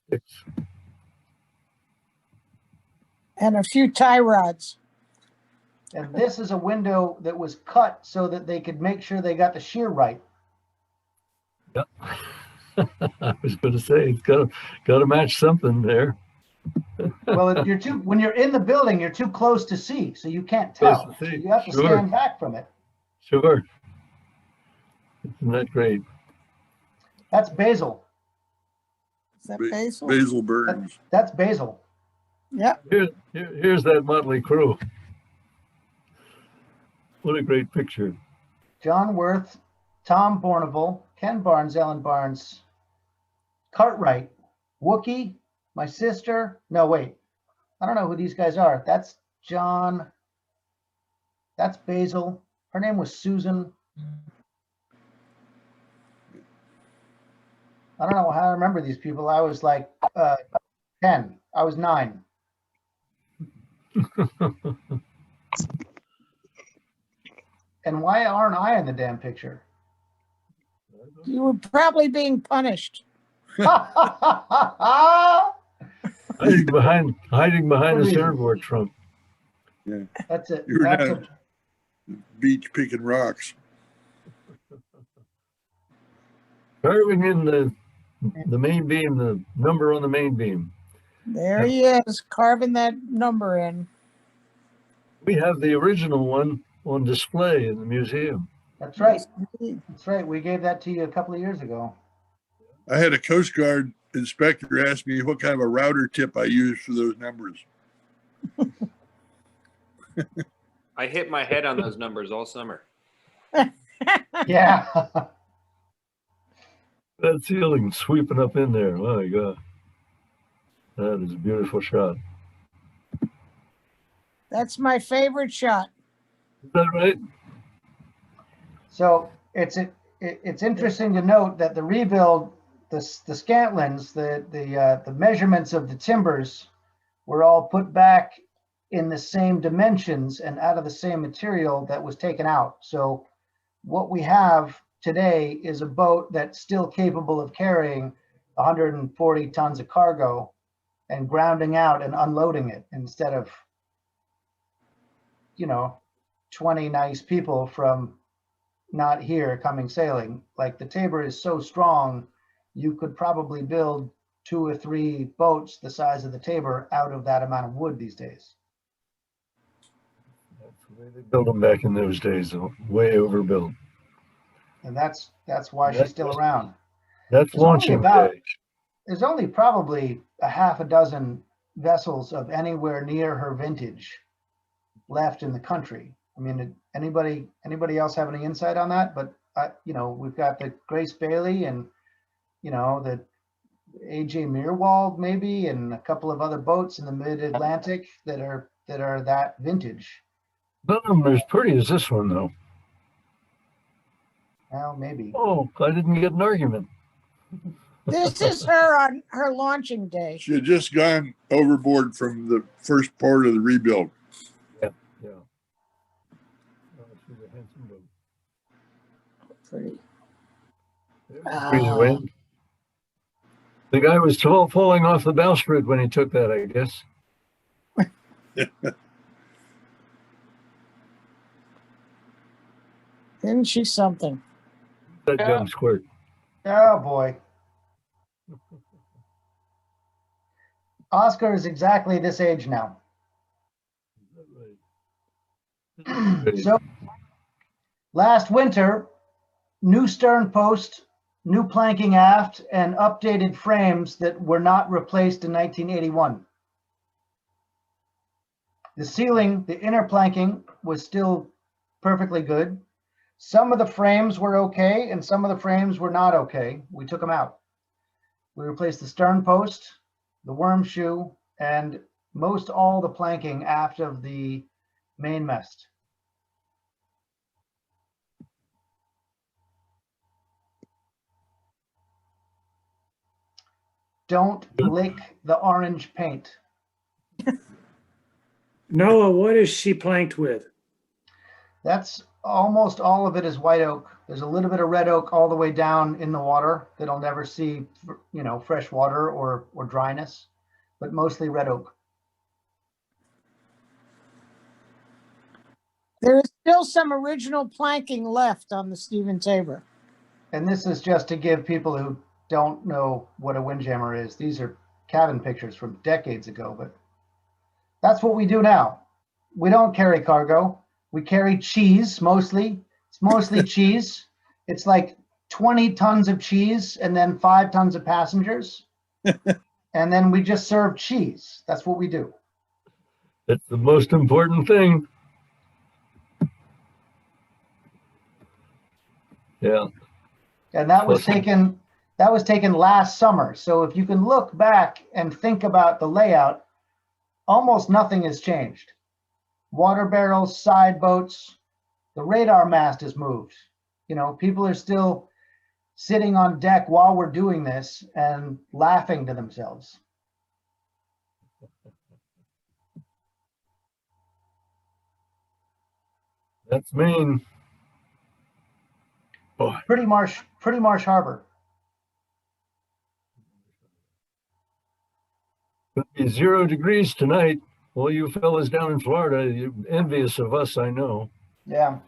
Sticks. and a few tie rods. And this is a window that was cut so that they could make sure they got the shear right. Yep. I was going to say it's got to match something there. Well, when you're in the building, you're too close to see, so you can't tell. So you have to stand back from it. Sure. Isn't that great? That's Basil. Is that Basil? Basil Burns. That's Basil. Yeah. Here's that motley crew. What a great picture. John Worth, Tom Bourneval, Ken Barnes, Ellen Barnes, Cartwright, Wookie, my sister. No, wait. I don't know who these guys are. That's John. That's Basil. Her name was Susan. I don't know how I remember these people. I was like 10. I was 9. And why aren't I in the damn picture? You were probably being punished. Hiding behind the centerboard trunk. Yeah. That's it. You were down beach picking rocks. Carving in the the main beam, the number on the main beam. There he is, carving that number in. We have the original one on display in the museum. That's right. Yes, That's right. We gave that to you a couple of years ago. I had a Coast Guard inspector ask me what kind of a router tip I use for those numbers. I hit my head on those numbers all summer. Yeah. That ceiling sweeping up in there. My God. That is a beautiful shot. That's my favorite shot. Is that right? So it's interesting to note that the rebuild, the scantlings, the measurements of the timbers were all put back in the same dimensions and out of the same material that was taken out. So what we have today is a boat that's still capable of carrying 140 tons of cargo and grounding out and unloading it instead of, 20 nice people from not here coming sailing. Like the Tabor is so strong, you could probably build 2 or 3 boats the size of the Tabor out of that amount of wood these days. That's the way they built them back in those days, way overbuilt. And that's why she's still around. That's There's only launching about- day. There's only probably a half a dozen vessels of anywhere near her vintage left in the country. I mean, anybody else have any insight on that? But we've got the Grace Bailey and the AJ Meerwald maybe, and a couple of other boats in the mid-Atlantic that are that vintage. None of them are as pretty as this one, though. Well, maybe. Oh, I didn't get an argument. This is her on her launching day. She had just gone overboard from the first part of the rebuild. Yeah. Oh, she's a handsome boat. Pretty. Breeze of wind. The guy was falling off the bowsprit when he took that, I guess. Isn't she something? That young squirt. Oh boy. Oscar is exactly this age now. So last winter, new stern post, new planking aft, and updated frames that were not replaced in 1981. The ceiling, the inner planking was still perfectly good. Some of the frames were okay, and some of the frames were not okay. We took them out. We replaced the stern post, the worm shoe, and most all the planking aft of the mainmast. Don't lick the orange paint. Noah, what is she planked with? That's almost all of it is white oak. There's a little bit of red oak all the way down in the water that'll never see, fresh water or dryness, but mostly red oak. There is still some original planking left on the Stephen Tabor. And this is just to give people who don't know what a windjammer is. These are cabin pictures from decades ago, but that's what we do now. We don't carry cargo. We carry cheese mostly. It's mostly cheese. It's like 20 tons of cheese and then 5 tons of passengers. And then we just serve cheese. That's what we do. It's the most important thing. Yeah. And that was taken last summer. So if you can look back and think about the layout, almost nothing has changed. Water barrels, side boats, the radar mast has moved. People are still sitting on deck while we're doing this and laughing to themselves. That's Maine. Boy. Pretty Marsh Harbor. It'll be 0 degrees tonight. Well, you fellas down in Florida, you're envious of us, I know. Yeah.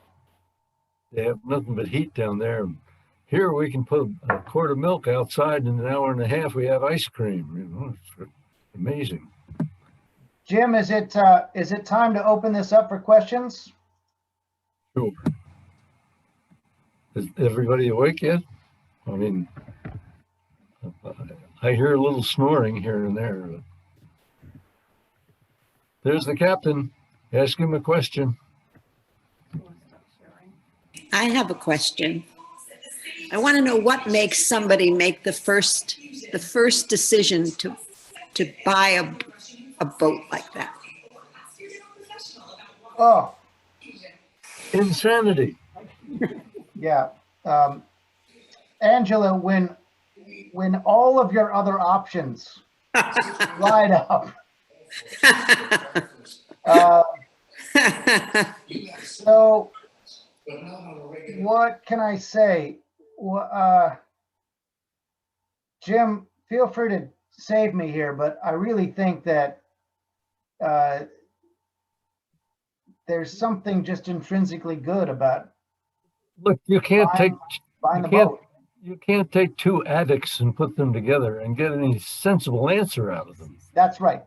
They have nothing but heat down there. here we can put a quart of milk outside in an hour and a half. We have ice cream. It's amazing. Jim, is it time to open this up for questions? Sure. Is everybody awake yet? I mean, I hear a little snoring here and there. There's the captain. Ask him a question. I have a question. I want to know what makes somebody make the first decision to buy a boat like that. Oh, insanity. Yeah. Angela, when all of your other options light up, so what can I say? Jim, feel free to save me here, but I really think that there's something just intrinsically good about. Look, you can't buying the boat. You can't take two addicts and put them together and get any sensible answer out of them. That's right.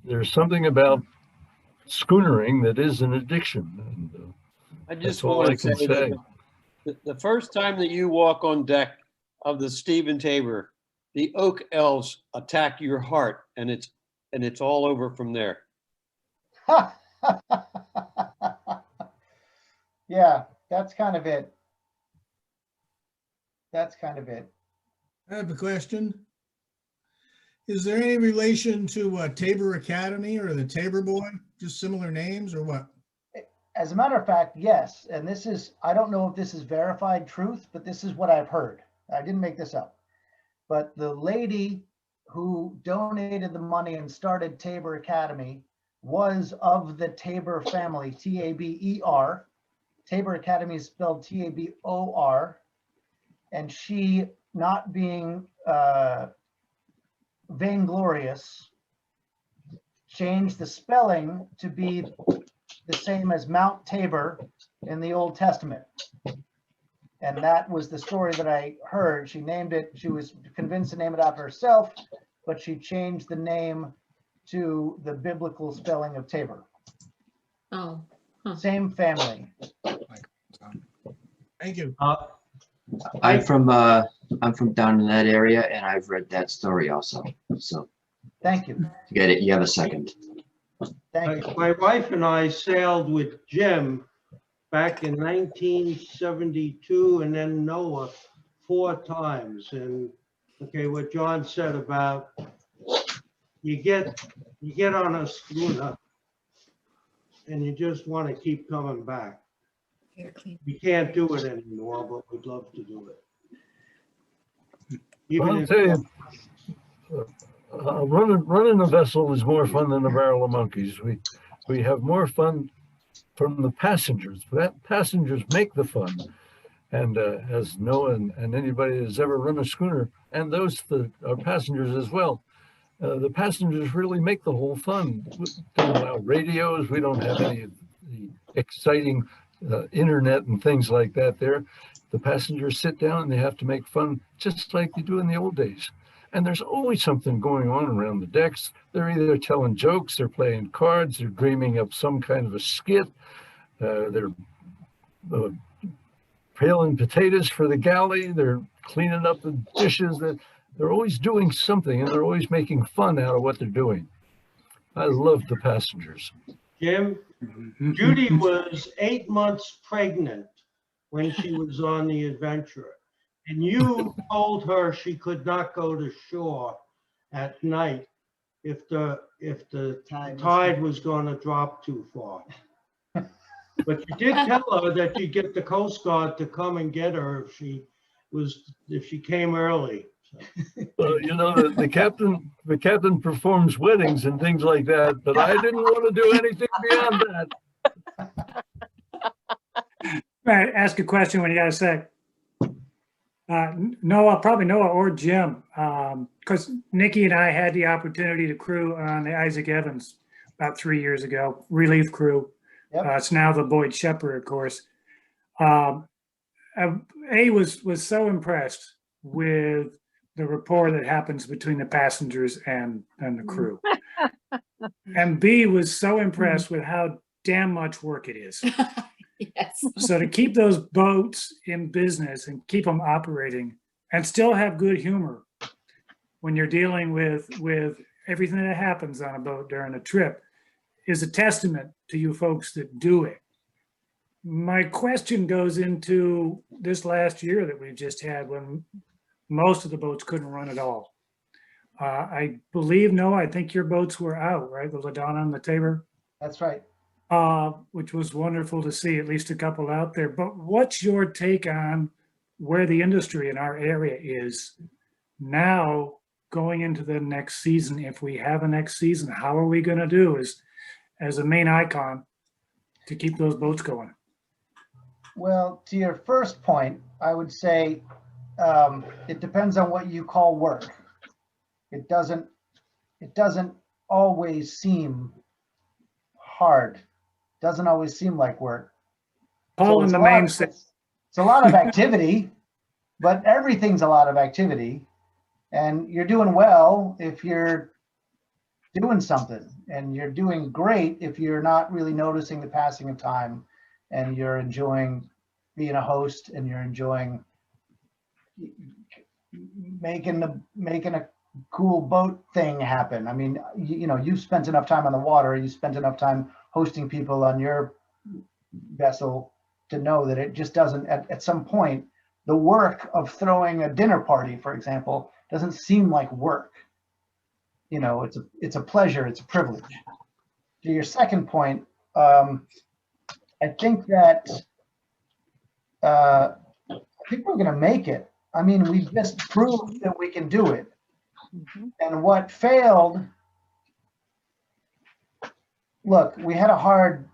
There's something about schoonering that is an addiction. And, I just want to say that the first time that you walk on deck of the Stephen Tabor, the oak elves attack your heart, and it's all over from there. Yeah, that's kind of it. That's kind of it. I have a question. Is there any relation to Tabor Academy or the Tabor Boy? Just similar names or what? As a matter of fact, yes. And this is, I don't know if this is verified truth, but this is what I've heard. I didn't make this up. But the lady who donated the money and started Tabor Academy was of the Tabor family, T-A-B-E-R. Tabor Academy is spelled T-A-B-O-R. And she, not being vainglorious, changed the spelling to be the same as Mount Tabor in the Old Testament. And that was the story that I heard. She named it, she was convinced to name it after herself, but she changed the name to the biblical spelling of Tabor. Oh. Huh. Same family. Thank you. I'm from down in that area, and I've read that story also. So thank you. You get it. You have a second. Thank you. My wife and I sailed with Jim back in 1972, and then Noah 4 times. And okay, what John said about you get on a schooner, and you just want to keep coming back. We can't do it anymore, but we'd love to do it. I'll tell you, running a vessel is more fun than a barrel of monkeys. We have more fun from the passengers. Passengers make the fun. And as Noah and anybody that's ever run a schooner, and those that are passengers as well, the passengers really make the whole fun. We don't allow radios. We don't have any of the exciting internet and things like that there. The passengers sit down and they have to make fun just like they do in the old days. And there's always something going on around the decks. They're either telling jokes, they're playing cards, they're dreaming up some kind of a skit, they're peeling potatoes for the galley, they're cleaning up the dishes. They're always doing something, and they're always making fun out of what they're doing. I love the passengers. Jim, Judy was 8 months pregnant when she was on the adventure. And you told her she could not go to shore at night if the tide was going to drop too far. But you did tell her that you'd get the Coast Guard to come and get her if she came early. Well, you know, the captain performs weddings and things like that, but I didn't want to do anything beyond that. Right, ask a question when you got a sec. Noah, probably Noah or Jim, because Nikki and I had the opportunity to crew on the Isaac Evans about 3 years ago, relief crew. Yep. It's now the Boyd Shepherd, of course. A was so impressed with the rapport that happens between the passengers and the crew. And B was so impressed with how damn much work it is. Yes. So to keep those boats in business and keep them operating and still have good humor when you're dealing with everything that happens on a boat during a trip is a testament to you folks that do it. My question goes into this last year that we've just had when most of the boats couldn't run at all. I believe, no, I think your boats were out, right? The LaDonna and the Tabor? That's right. Which was wonderful to see at least a couple out there. But what's your take on where the industry in our area is now going into the next season? If we have a next season, how are we going to do as a main icon to keep those boats going? Well, to your first point, I would say it depends on what you call work. It doesn't always seem hard. Doesn't always seem like work. Paul in the main set. It's a lot of activity, but everything's a lot of activity. And you're doing well if you're doing something, and you're doing great if you're not really noticing the passing of time, and you're enjoying being a host, and you're enjoying making a cool boat thing happen. I mean, you know, you've spent enough time on the water, you spent enough time hosting people on your vessel to know that it just doesn't, at some point, the work of throwing a dinner party, for example, doesn't seem like work. You know, it's a pleasure, it's a privilege. To your second point, I think that I think we're going to make it. I mean, we've just proved that we can do it. And what failed, look, we had a hard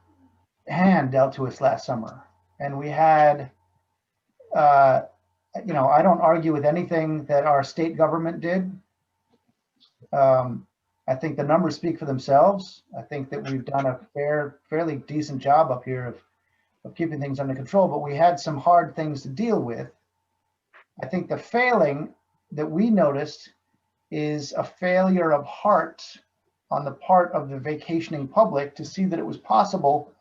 hand dealt to us last summer, and we had, you know, I don't argue with anything that our state government did. I think the numbers speak for themselves. I think that we've done a fairly decent job up here of keeping things under control, but we had some hard things to deal with. I think the failing that we noticed is a failure of heart on the part of the vacationing public to see that it was possible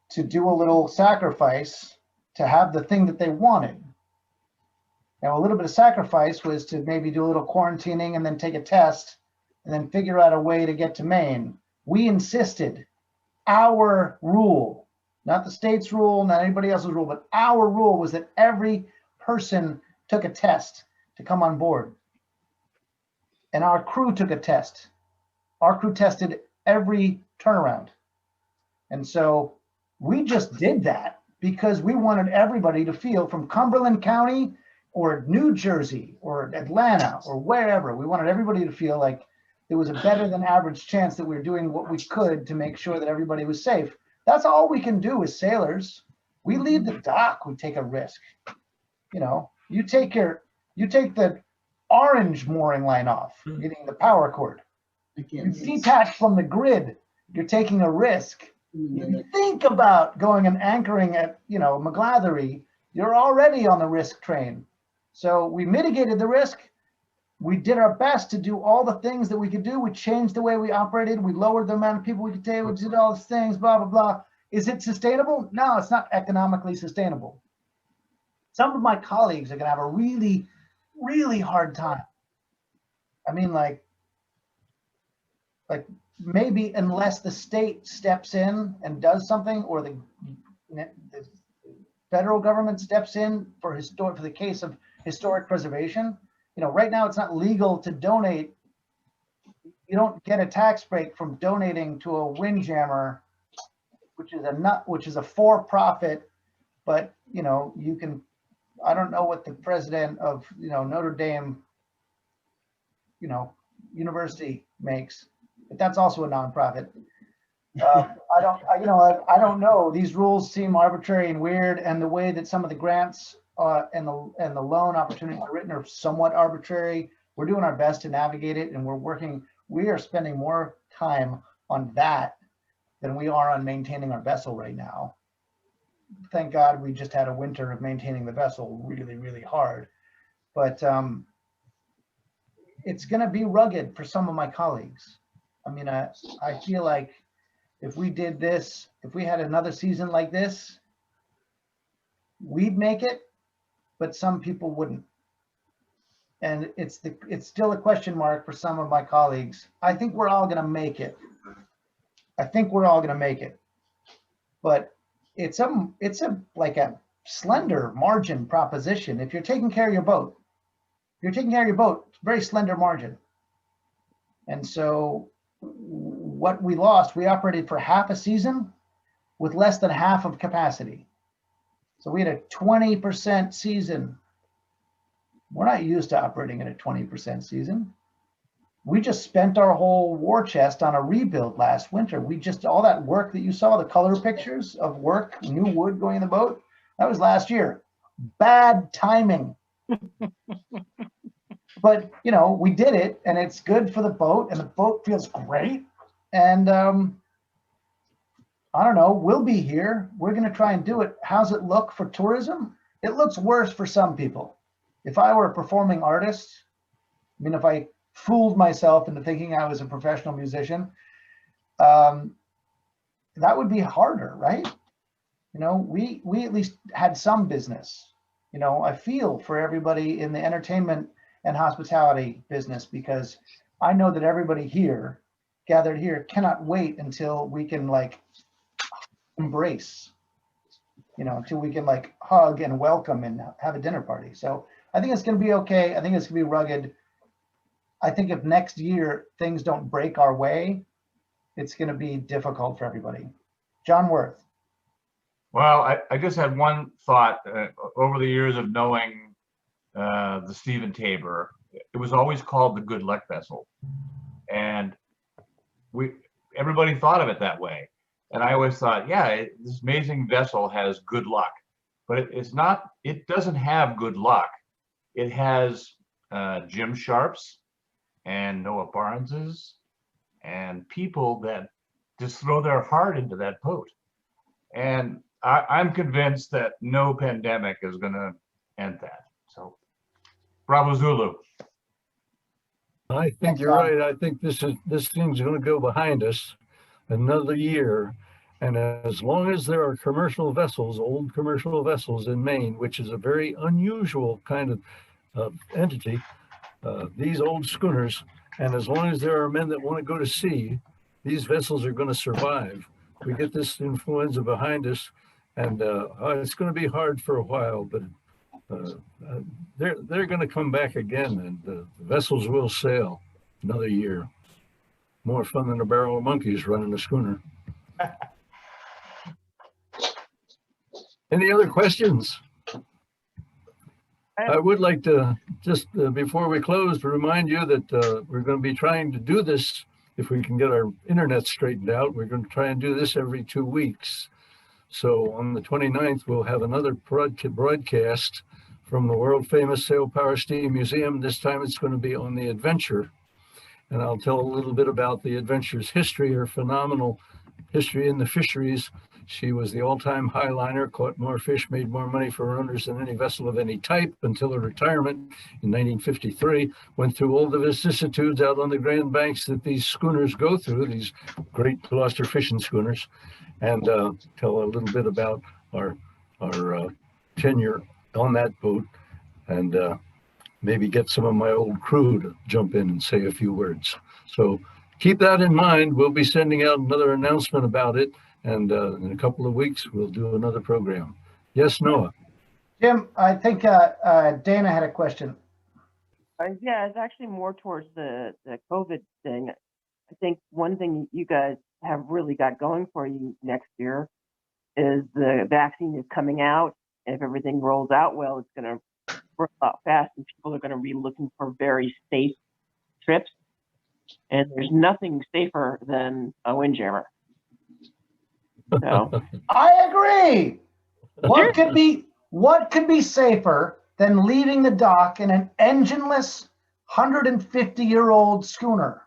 to do a little sacrifice to have the thing that they wanted. Now, a little bit of sacrifice was to maybe do a little quarantining and then take a test and then figure out a way to get to Maine. We insisted, our rule, not the state's rule, not anybody else's rule, but our rule was that every person took a test to come on board. And our crew took a test. Our crew tested every turnaround. And so we just did that because we wanted everybody to feel, from Cumberland County or New Jersey or Atlanta or wherever, we wanted everybody to feel like there was a better than average chance that we were doing what we could to make sure that everybody was safe. That's all we can do as sailors. We leave the dock, we take a risk. You know, you take the orange mooring line off, getting the power cord. You detach from the grid, you're taking a risk. You think about going and anchoring at, you know, McGlathery, you're already on the risk train. So we mitigated the risk. We did our best to do all the things that we could do. We changed the way we operated. We lowered the amount of people we could take. We did all these things, blah, blah, blah. Is it sustainable? No, it's not economically sustainable. Some of my colleagues are going to have a really, really hard time. I mean, like maybe unless the state steps in and does something, or the federal government steps in for the case of historic preservation. You know, right now it's not legal to donate. You don't get a tax break from donating to a windjammer, which is a for-profit, but you know, you can, I don't know what the president of, you know, Notre Dame, you know, university makes, but that's also a nonprofit. I don't know. These rules seem arbitrary and weird, and the way that some of the grants and the loan opportunities are written are somewhat arbitrary. We're doing our best to navigate it, and we are spending more time on that than we are on maintaining our vessel right now. thank God we just had a winter of maintaining the vessel really, really hard. But it's going to be rugged for some of my colleagues. I mean, I feel like if we did this, if we had another season like this, we'd make it, but some people wouldn't. And it's still a question mark for some of my colleagues. I think we're all going to make it. I think we're all going to make it. But it's a like a slender margin proposition. If you're taking care of your boat, it's a very slender margin. And so what we lost, we operated for half a season with less than half of capacity. So we had a 20% season. We're not used to operating at a 20% season. We just spent our whole war chest on a rebuild last winter. All that work that you saw, the color pictures of work, new wood going in the boat, that was last year. Bad timing. But, you know, we did it, and it's good for the boat, and the boat feels great. And I don't know, we'll be here. We're going to try and do it. How's it look for tourism? It looks worse for some people. If I were a performing artist, I mean, if I fooled myself into thinking I was a professional musician, that would be harder, right? You know, we at least had some business. You know, I feel for everybody in the entertainment and hospitality business, because I know that everybody here, gathered here, cannot wait until we can like embrace, you know, until we can like hug and welcome and have a dinner party. So I think it's going to be okay. I think it's going to be rugged. I think if next year things don't break our way, it's going to be difficult for everybody. John Worth. Well, I just had one thought. Over the years of knowing the Stephen Tabor, it was always called the good luck vessel, and everybody thought of it that way. And I always thought, yeah, this amazing vessel has good luck, but it's not. It doesn't have good luck. It has Jim Sharps and Noah Barneses and people that just throw their heart into that boat. And I'm convinced that no pandemic is going to end that. So, bravo Zulu. I think you're right. I think this thing's going to go behind us another year. And as long as there are commercial vessels, old commercial vessels in Maine, which is a very unusual kind of entity, these old schooners, and as long as there are men that want to go to sea, these vessels are going to survive. We get this influenza behind us, and it's going to be hard for a while, but they're going to come back again, and the vessels will sail another year. More fun than a barrel of monkeys running a schooner. Any other questions? I would like to just, before we close, remind you that we're going to be trying to do this, if we can get our internet straightened out, we're going to try and do this every 2 weeks. So on the 29th, we'll have another broadcast from the world famous Sail Power Steam Museum. This time it's going to be on the Adventure. And I'll tell a little bit about the Adventure's history, her phenomenal history in the fisheries. She was the all-time highliner, caught more fish, made more money for owners than any vessel of any type until her retirement in 1953. Went through all the vicissitudes out on the Grand Banks that these schooners go through, these great Gloucester fishing schooners, and tell a little bit about our tenure on that boat, and maybe get some of my old crew to jump in and say a few words. So keep that in mind. We'll be sending out another announcement about it. And in a couple of weeks, we'll do another program. Yes, Noah? Jim, I think Dana had a question. Yeah, it's actually more towards the COVID thing. I think one thing you guys have really got going for you next year is the vaccine is coming out. And if everything rolls out well, it's going to roll out fast, and people are going to be looking for very safe trips. And there's nothing safer than a windjammer. So. I agree. What could be safer than leaving the dock in an engineless 150-year-old schooner?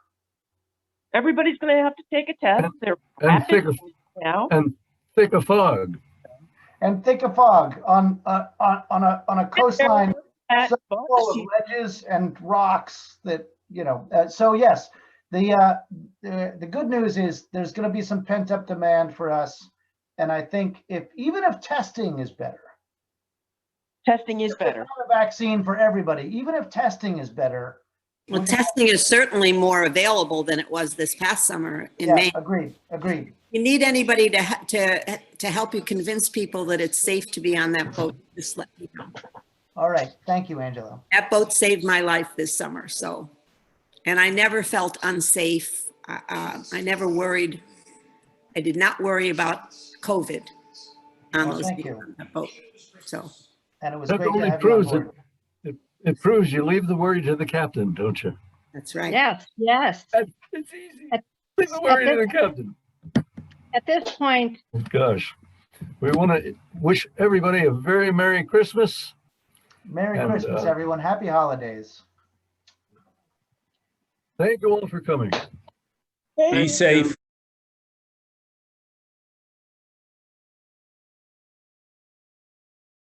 Everybody's going to have to take a test. And thick of fog. and thick of fog on a coastline so full of ledges and rocks that, you know, so yes, the good news is there's going to be some pent up demand for us. And I think even if testing is better. Testing is better. A vaccine for everybody, even if testing is better. Well, testing is certainly more available than it was this past summer in May. Agreed. You need anybody to help you convince people that it's safe to be on that boat. Just let me know. All right. Thank you, Angela. That boat saved my life this summer. So, and I never felt unsafe. I never worried. I did not worry about COVID on on that boat. So, and it was that great only to have proves you on board. It proves you leave the worry to the captain, don't you? That's right. Yes. It's easy. Leave the worry to the captain. At this point, gosh, we want to wish everybody a very Merry Christmas. Merry Christmas, everyone. Happy holidays. Thank you all for coming. Be safe.